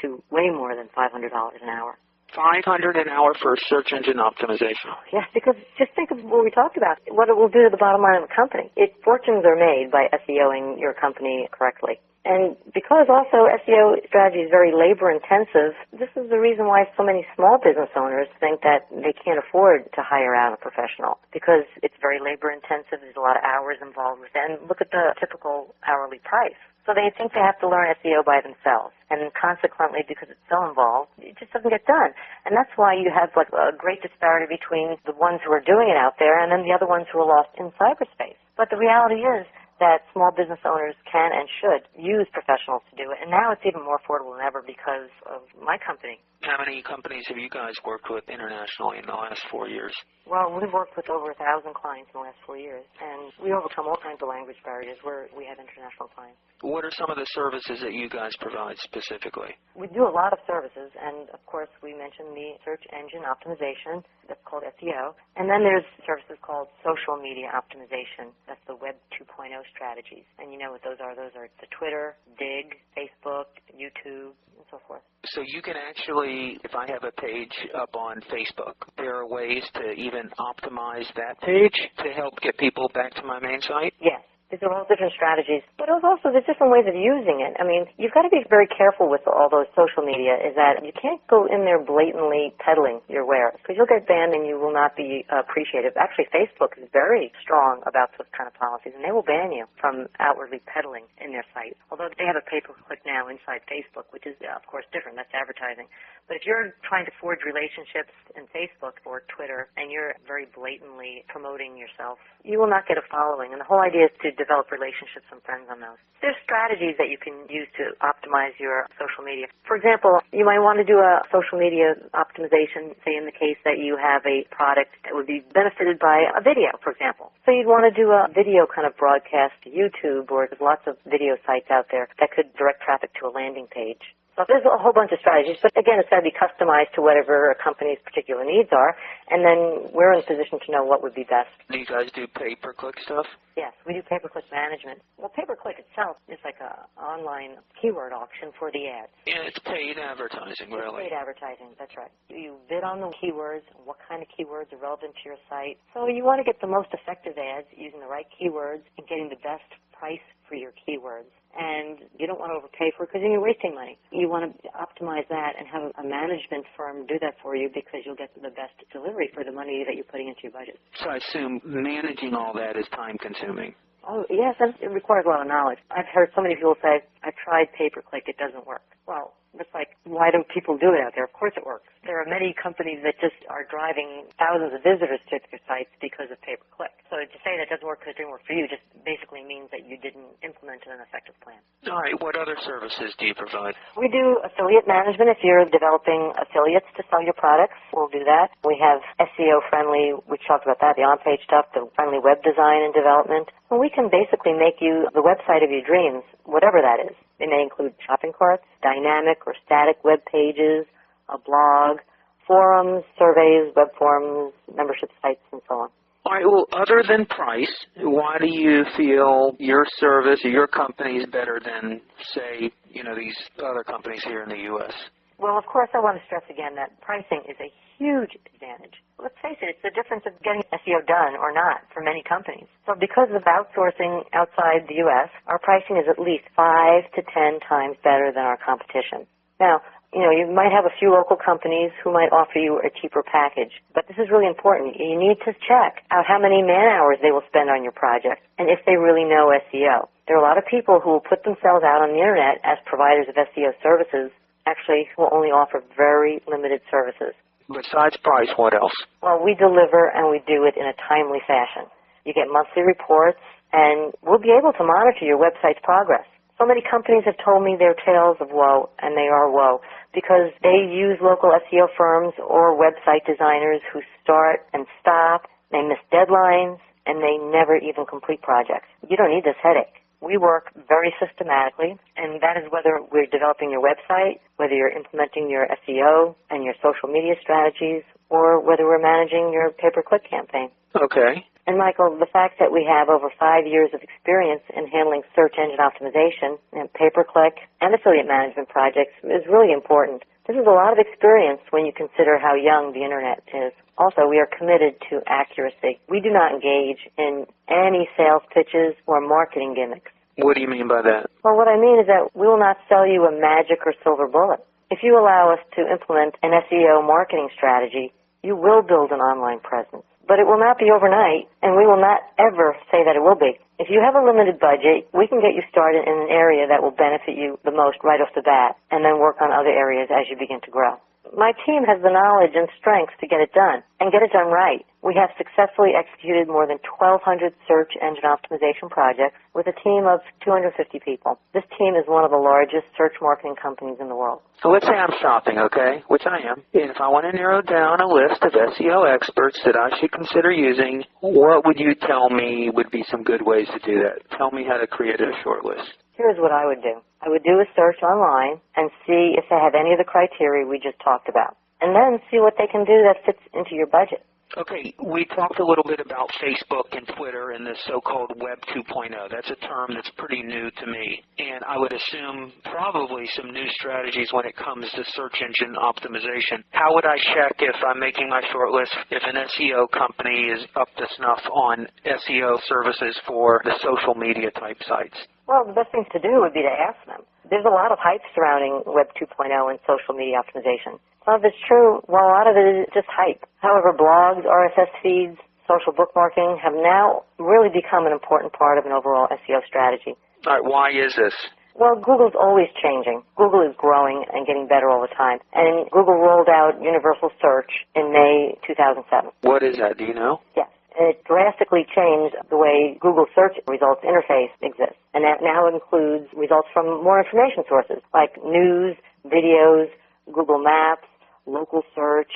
B: to way more than $500 an hour.
A: $500 an hour for search engine optimization.
B: Yes, because just think of what we talked about, what it will do to the bottom line of the company. Fortunes are made by SEOing your company correctly. And because also SEO strategy is very labor intensive, this is the reason why so many small business owners think that they can't afford to hire out a professional, because it's very labor intensive, there's a lot of hours involved with it, and look at the typical hourly price. So they think they have to learn SEO by themselves. And consequently, because it's so involved, it just doesn't get done. And that's why you have like a great disparity between the ones who are doing it out there and then the other ones who are lost in cyberspace. But the reality is that small business owners can and should use professionals to do it. And now it's even more affordable than ever because of my company.
A: How many companies have you guys worked with internationally in the last 4 years?
B: Well, we've worked with over 1,000 clients in the last 4 years, and we overcome all kinds of language barriers where we have international clients.
A: What are some of the services that you guys provide specifically?
B: We do a lot of services, and of course we mentioned the search engine optimization, that's called SEO, and then there's services called social media optimization, that's the Web 2.0 strategies, and you know what those are. Those are the Twitter, Dig, Facebook, YouTube, and so forth.
A: So you can actually, if I have a page up on Facebook, there are ways to even optimize that page to help get people back to my main site?
B: Yes. These are all different strategies, but also there's different ways of using it. I mean, you've got to be very careful with all those social media, is that you can't go in there blatantly peddling your wares, because you'll get banned and you will not be appreciated. Actually, Facebook is very strong about those kind of policies, and they will ban you from outwardly peddling in their site. Although they have a pay-per-click now inside Facebook, which is, of course, different. That's advertising. But if you're trying to forge relationships in Facebook or Twitter, and you're very blatantly promoting yourself, you will not get a following. And the whole idea is to develop relationships and friends on those. There's strategies that you can use to optimize your social media. For example, you might want to do a social media optimization, say in the case that you have a product that would be benefited by a video, for example. So you'd want to do a video kind of broadcast to YouTube, or there's lots of video sites out there that could direct traffic to a landing page. So there's a whole bunch of strategies, but again, it's got to be customized to whatever a company's particular needs are, and then we're in a position to know what would be best.
A: Do you guys do pay-per-click stuff?
B: Yes, we do pay-per-click management. Well, pay-per-click itself is like an online keyword auction for the ads.
A: Yeah, it's paid advertising, really.
B: It's paid advertising, that's right. You bid on the keywords, what kind of keywords are relevant to your site. So you want to get the most effective ads using the right keywords and getting the best price for your keywords. And you don't want to overpay for it because then you're wasting money. You want to optimize that and have a management firm do that for you because you'll get the best delivery for the money that you're putting into your budget.
A: So I assume managing all that is time-consuming.
B: Oh, yes, it requires a lot of knowledge. I've heard so many people say, I've tried pay-per-click, it doesn't work. Well, it's like, why don't people do it out there? Of course it works. There are many companies that just are driving thousands of visitors to their sites because of pay-per-click. So to say that doesn't work because it didn't work for you just basically means that you didn't implement an effective plan.
A: All right, what other services do you provide?
B: We do affiliate management. If you're developing affiliates to sell your products, we'll do that. We have SEO-friendly, we talked about that, the on-page stuff, the friendly web design and development. And we can basically make you the website of your dreams, whatever that is. They may include shopping carts, dynamic or static web pages, a blog, forums, surveys, web forums, membership sites, and so on.
A: All right, well, other than price, why do you feel your service or your company is better than, say, these other companies here in the U.S.?
B: Well, of course, I want to stress again that pricing is a huge advantage. Let's face it, it's the difference of getting SEO done or not for many companies. So because of outsourcing outside the U.S., our pricing is at least 5 to 10 times better than our competition. Now, You might have a few local companies who might offer you a cheaper package, but this is really important. You need to check out how many man-hours they will spend on your project and if they really know SEO. There are a lot of people who will put themselves out on the Internet as providers of SEO services, actually who will only offer very limited services.
A: Besides price, what else?
B: Well, we deliver and we do it in a timely fashion. You get monthly reports, and we'll be able to monitor your website's progress. So many companies have told me their tales of woe, and they are woe, because they use local SEO firms or website designers who start and stop, they miss deadlines, and they never even complete projects. You don't need this headache. We work very systematically, and that is whether we're developing your website, whether you're implementing your SEO and your social media strategies, or whether we're managing your pay-per-click campaign.
A: Okay.
B: And, Michael, the fact that we have over 5 years of experience in handling search engine optimization and pay-per-click and affiliate management projects is really important. This is a lot of experience when you consider how young the Internet is. Also, we are committed to accuracy. We do not engage in any sales pitches or marketing gimmicks.
A: What do you mean by that?
B: Well, what I mean is that we will not sell you a magic or silver bullet. If you allow us to implement an SEO marketing strategy, you will build an online presence. But it will not be overnight, and we will not ever say that it will be. If you have a limited budget, we can get you started in an area that will benefit you the most right off the bat, and then work on other areas as you begin to grow. My team has the knowledge and strength to get it done, and get it done right. We have successfully executed more than 1,200 search engine optimization projects with a team of 250 people. This team is one of the largest search marketing companies in the world.
A: So let's say I'm shopping, okay, which I am. And if I want to narrow down a list of SEO experts that I should consider using, what would you tell me would be some good ways to do that? Tell me how to create a short list.
B: Here's what I would do. I would do a search online and see if they have any of the criteria we just talked about. And then see what they can do that fits into your budget.
A: Okay, we talked a little bit about Facebook and Twitter and the so-called Web 2.0. That's a term that's pretty new to me. And I would assume probably some new strategies when it comes to search engine optimization. How would I check if I'm making my short list if an SEO company is up to snuff on SEO services for the social media type sites?
B: Well, the best thing to do would be to ask them. There's a lot of hype surrounding Web 2.0 and social media optimization. Some of it's true, while a lot of it is just hype. However, blogs, RSS feeds, social bookmarking have now really become an important part of an overall SEO strategy.
A: All right, why is this?
B: Well, Google's always changing. Google is growing and getting better all the time. And Google rolled out Universal Search in May 2007.
A: What is that? Do you know?
B: Yes. It drastically changed the way Google search results interface exists. And that now includes results from more information sources like news, videos, Google Maps, local search,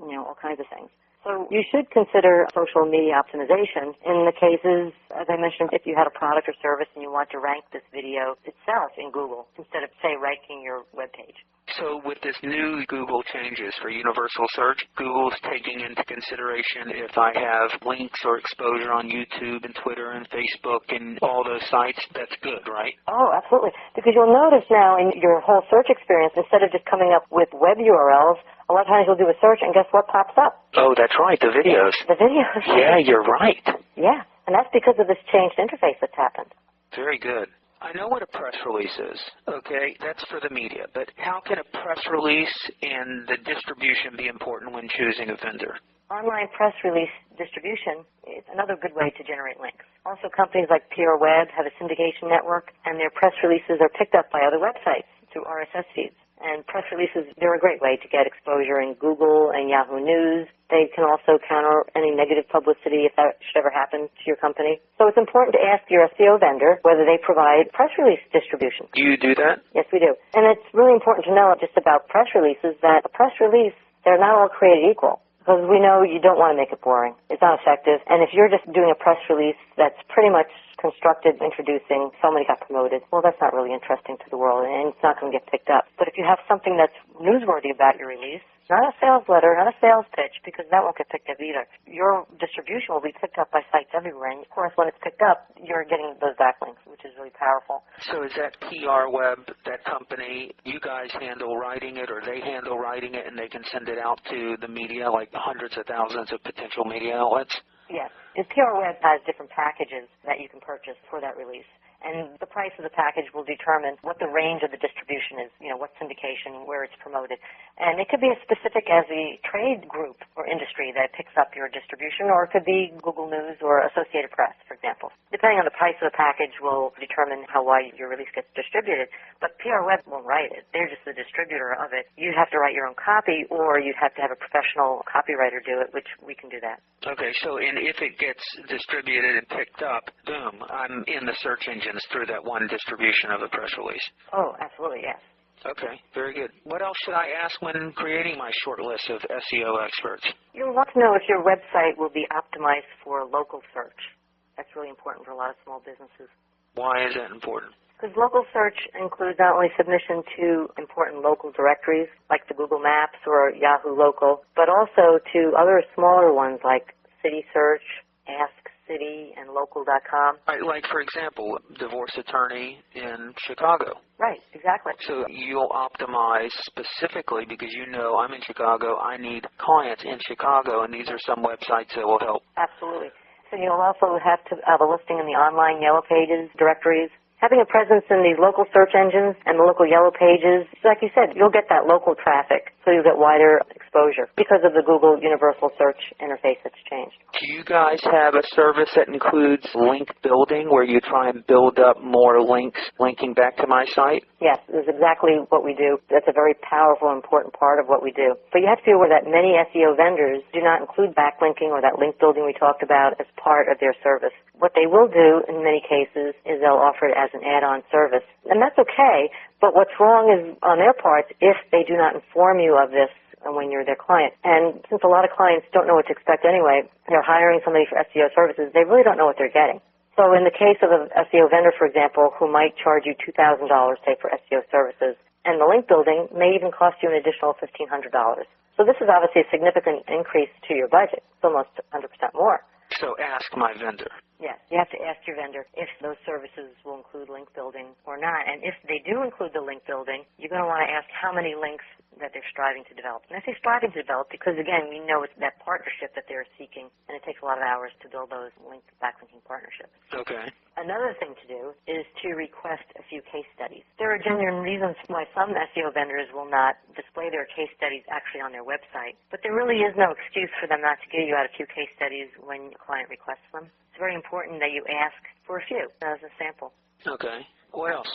B: all kinds of things. So you should consider social media optimization in the cases, as I mentioned, if you had a product or service and you want to rank this video itself in Google instead of, say, ranking your web page.
A: So with this new Google changes for universal search, Google's taking into consideration if I have links or exposure on YouTube and Twitter and Facebook and all those sites, that's good, right?
B: Oh, absolutely. Because you'll notice now in your whole search experience, instead of just coming up with web URLs, a lot of times you'll do a search and guess what pops up?
A: Oh, that's right, the videos.
B: The videos.
A: Yeah, you're right.
B: Yeah, and that's because of this changed interface that's happened.
A: Very good. I know what a press release is, okay? That's for the media. But how can a press release and the distribution be important when choosing a vendor?
B: Online press release distribution is another good way to generate links. Also, companies like PR Web have a syndication network, and their press releases are picked up by other websites through RSS feeds. And press releases, they're a great way to get exposure in Google and Yahoo News. They can also counter any negative publicity if that should ever happen to your company. So it's important to ask your SEO vendor whether they provide press release distribution.
A: Do you do that?
B: Yes, we do. And it's really important to know just about press releases that a press release, they're not all created equal. Because we know you don't want to make it boring. It's not effective. And if you're just doing a press release that's pretty much constructed, introducing, somebody got promoted, well, that's not really interesting to the world, and it's not going to get picked up. But if you have something that's newsworthy about your release, not a sales letter, not a sales pitch, because that won't get picked up either. Your distribution will be picked up by sites everywhere. And, of course, when it's picked up, you're getting those backlinks, which is really powerful.
A: So is that PR Web, that company, you guys handle writing it, or they handle writing it, and they can send it out to the media, like hundreds of thousands of potential media outlets?
B: Yes. PR Web has different packages that you can purchase for that release. And the price of the package will determine what the range of the distribution is, what syndication, where it's promoted. And it could be as specific as the trade group or industry that picks up your distribution, or it could be Google News or Associated Press, for example. Depending on the price of the package will determine how wide your release gets distributed. But PR Web won't write it. They're just the distributor of it. You have to write your own copy, or you'd have to have a professional copywriter do it, which we can do that.
A: Okay, so if it gets distributed and picked up, boom, I'm in the search engines through that one distribution of the press release.
B: Oh, absolutely, yes.
A: Okay, very good. What else should I ask when creating my short list of SEO experts?
B: You'll want to know if your website will be optimized for local search. That's really important for a lot of small businesses.
A: Why is that important?
B: Because local search includes not only submission to important local directories like the Google Maps or Yahoo Local, but also to other smaller ones like City Search, Ask City, and Local.com.
A: Right, like, for example, divorce attorney in Chicago.
B: Right, exactly.
A: So you'll optimize specifically because I'm in Chicago, I need clients in Chicago, and these are some websites that will help.
B: Absolutely. So you'll also have to have a listing in the online Yellow Pages directories. Having a presence in these local search engines and the local Yellow Pages, like you said, you'll get that local traffic, so you'll get wider exposure because of the Google Universal Search interface that's changed.
A: Do you guys have a service that includes link building where you try and build up more links linking back to my site?
B: Yes, that's exactly what we do. That's a very powerful and important part of what we do. But you have to be aware that many SEO vendors do not include backlinking or that link building we talked about as part of their service. What they will do in many cases is they'll offer it as an add-on service. And that's okay, but what's wrong is on their part if they do not inform you of this when you're their client. And since a lot of clients don't know what to expect anyway, they're hiring somebody for SEO services, they really don't know what they're getting. So in the case of an SEO vendor, for example, who might charge you $2,000, say, for SEO services, and the link building may even cost you an additional $1,500. So this is obviously a significant increase to your budget. It's almost 100% more.
A: So ask my vendor.
B: Yes, you have to ask your vendor if those services will include link building or not. And if they do include the link building, you're going to want to ask how many links that they're striving to develop. And I say striving to develop because, again, we know it's that partnership that they're seeking, and it takes a lot of hours to build those backlinking partnerships.
A: Okay.
B: Another thing to do is to request a few case studies. There are genuine reasons why some SEO vendors will not display their case studies actually on their website, but there really is no excuse for them not to give you out a few case studies when a client requests them. It's very important that you ask for a few as a sample.
A: Okay. What else?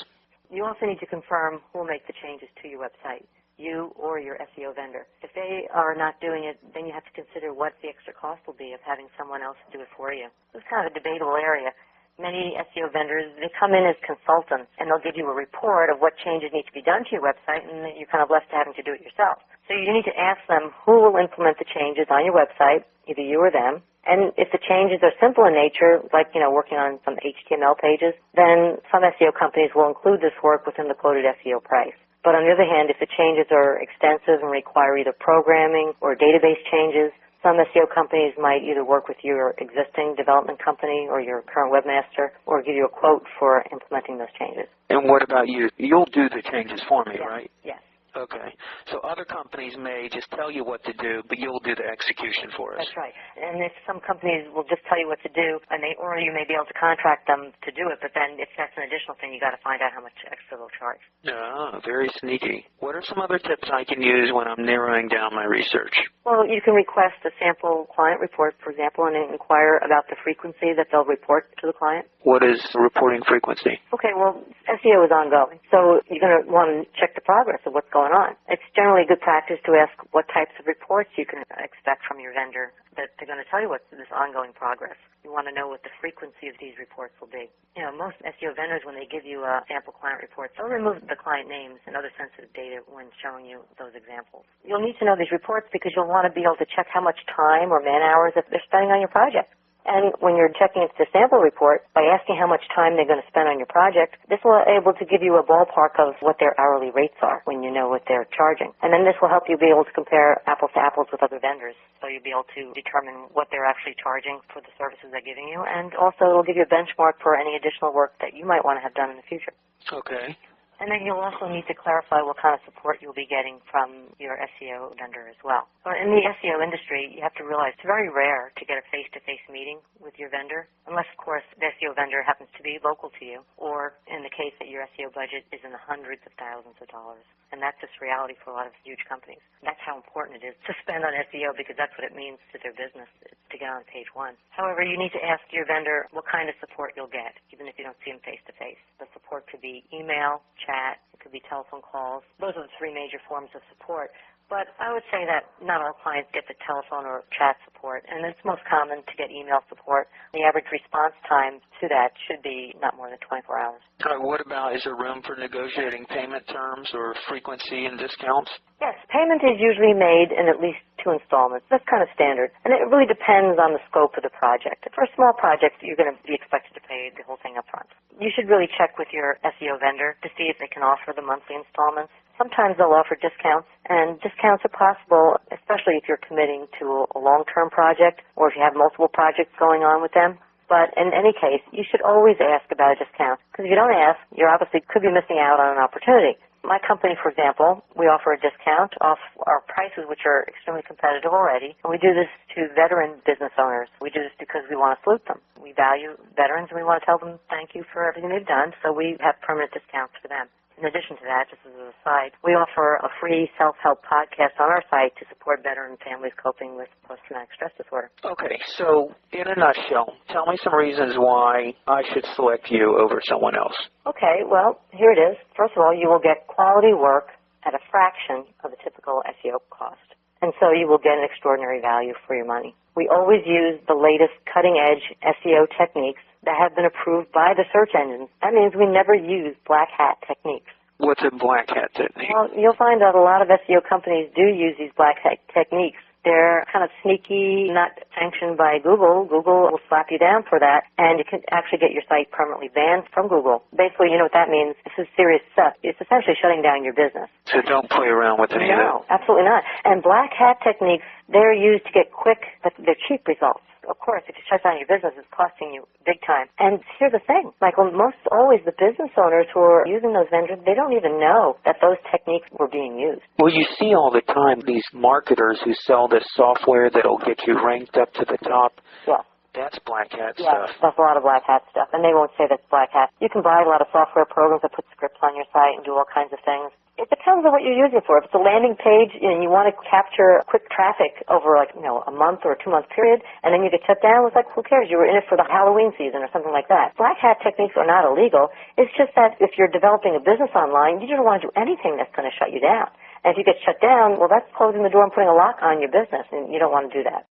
B: You also need to confirm who will make the changes to your website, you or your SEO vendor. If they are not doing it, then you have to consider what the extra cost will be of having someone else do it for you. This is kind of a debatable area. Many SEO vendors, they come in as consultants, and they'll give you a report of what changes need to be done to your website, and then you're kind of left to having to do it yourself. So you need to ask them who will implement the changes on your website, either you or them. And if the changes are simple in nature, like, working on some HTML pages, then some SEO companies will include this work within the quoted SEO price. But on the other hand, if the changes are extensive and require either programming or database changes, some SEO companies might either work with your existing development company or your current webmaster or give you a quote for implementing those changes.
A: And what about you? You'll do the changes for me,
B: Yes.
A: right?
B: Yes.
A: Okay. So other companies may just tell you what to do, but you'll do the execution for us.
B: That's right. And if some companies will just tell you what to do, or you may be able to contract them to do it, but then if that's an additional thing, you got to find out how much extra they'll charge.
A: Ah, very sneaky. What are some other tips I can use when I'm narrowing down my research?
B: Well, you can request a sample client report, for example, and inquire about the frequency that they'll report to the client.
A: What is reporting frequency?
B: Okay, well, SEO is ongoing, so you're going to want to check the progress of what's going on. It's generally good practice to ask what types of reports you can expect from your vendor, that they're going to tell you what's this ongoing progress. You want to know what the frequency of these reports will be. Most SEO vendors, when they give you a sample client report, they'll remove the client names and other sensitive data when showing you those examples. You'll need to know these reports because you'll want to be able to check how much time or man hours that they're spending on your project. And when you're checking the sample report, by asking how much time they're going to spend on your project, this will be able to give you a ballpark of what their hourly rates are when you know what they're charging. And then this will help you be able to compare apples to apples with other vendors. So you'll be able to determine what they're actually charging for the services they're giving you. And also it will give you a benchmark for any additional work that you might want to have done in the future.
A: Okay.
B: And then you'll also need to clarify what kind of support you'll be getting from your SEO vendor as well. So in the SEO industry, you have to realize it's very rare to get a face-to-face meeting with your vendor, unless, of course, the SEO vendor happens to be local to you, or in the case that your SEO budget is in the hundreds of thousands of dollars. And that's just reality for a lot of huge companies. That's how important it is to spend on SEO, because that's what it means to their business, to get on page one. However, you need to ask your vendor what kind of support you'll get, even if you don't see them face-to-face. The support could be email, chat, it could be telephone calls. Those are the three major forms of support. But I would say that not all clients get the telephone or chat support, and it's most common to get email support. The average response time to that should be not more than 24 hours.
A: What about, is there room for negotiating payment terms or frequency and discounts?
B: Yes, payment is usually made in at least 2 installments. That's kind of standard. And it really depends on the scope of the project. For a small project, you're going to be expected to pay the whole thing up front. You should really check with your SEO vendor to see if they can offer the monthly installments. Sometimes they'll offer discounts, and discounts are possible, especially if you're committing to a long-term project or if you have multiple projects going on with them. But in any case, you should always ask about a discount, because if you don't ask, you obviously could be missing out on an opportunity. My company, for example, we offer a discount off our prices, which are extremely competitive already, and we do this to veteran business owners. We do this because we want to salute them. We value veterans, and we want to tell them thank you for everything they've done, so we have permanent discounts for them. In addition to that, just as an aside, we offer a free self-help podcast on our site to support veteran families coping with post-traumatic stress disorder.
A: Okay, so in a nutshell, tell me some reasons why I should select you over someone else.
B: Okay, well, here it is. First of all, you will get quality work at a fraction of the typical SEO cost. And so you will get an extraordinary value for your money. We always use the latest cutting-edge SEO techniques that have been approved by the search engines. That means we never use black hat techniques.
A: What's a black hat technique?
B: Well, you'll find that a lot of SEO companies do use these black hat techniques. They're kind of sneaky, not sanctioned by Google. Google will slap you down for that, and you can actually get your site permanently banned from Google. Basically, you know what that means? This is serious stuff. It's essentially shutting down your business.
A: So don't play around with any of that?
B: No, absolutely not. And black hat techniques, they're used to get quick, but they're cheap results. Of course, if you shut down your business, it's costing you big time. And here's the thing, Michael, most always the business owners who are using those vendors, they don't even know that those techniques were being used.
A: Well, you see all the time these marketers who sell this software that'll get you ranked up to the top.
B: Yes.
A: That's black hat
B: stuff.
A: Yes,
B: that's a lot of black hat stuff, and they won't say that's black hat. You can buy a lot of software programs that put scripts on your site and do all kinds of things. It depends on what you're using it for. If it's a landing page and you want to capture quick traffic over a month or a 2-month period, and then you get shut down, it's like, who cares? You were in it for the Halloween season or something like that. Black hat techniques are not illegal. It's just that if you're developing a business online, you don't want to do anything that's going to shut you down. And if you get shut down, well, that's closing the door and putting a lock on your business, and you don't want to do that.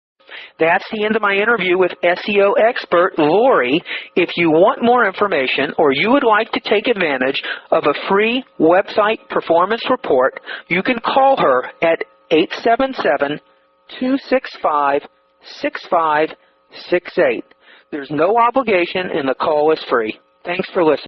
A: That's the end of my interview with SEO expert Lori. If you want more information or you would like to take advantage of a free website performance report, you can call her at 877-265-6568. There's no obligation and the call is free. Thanks for listening.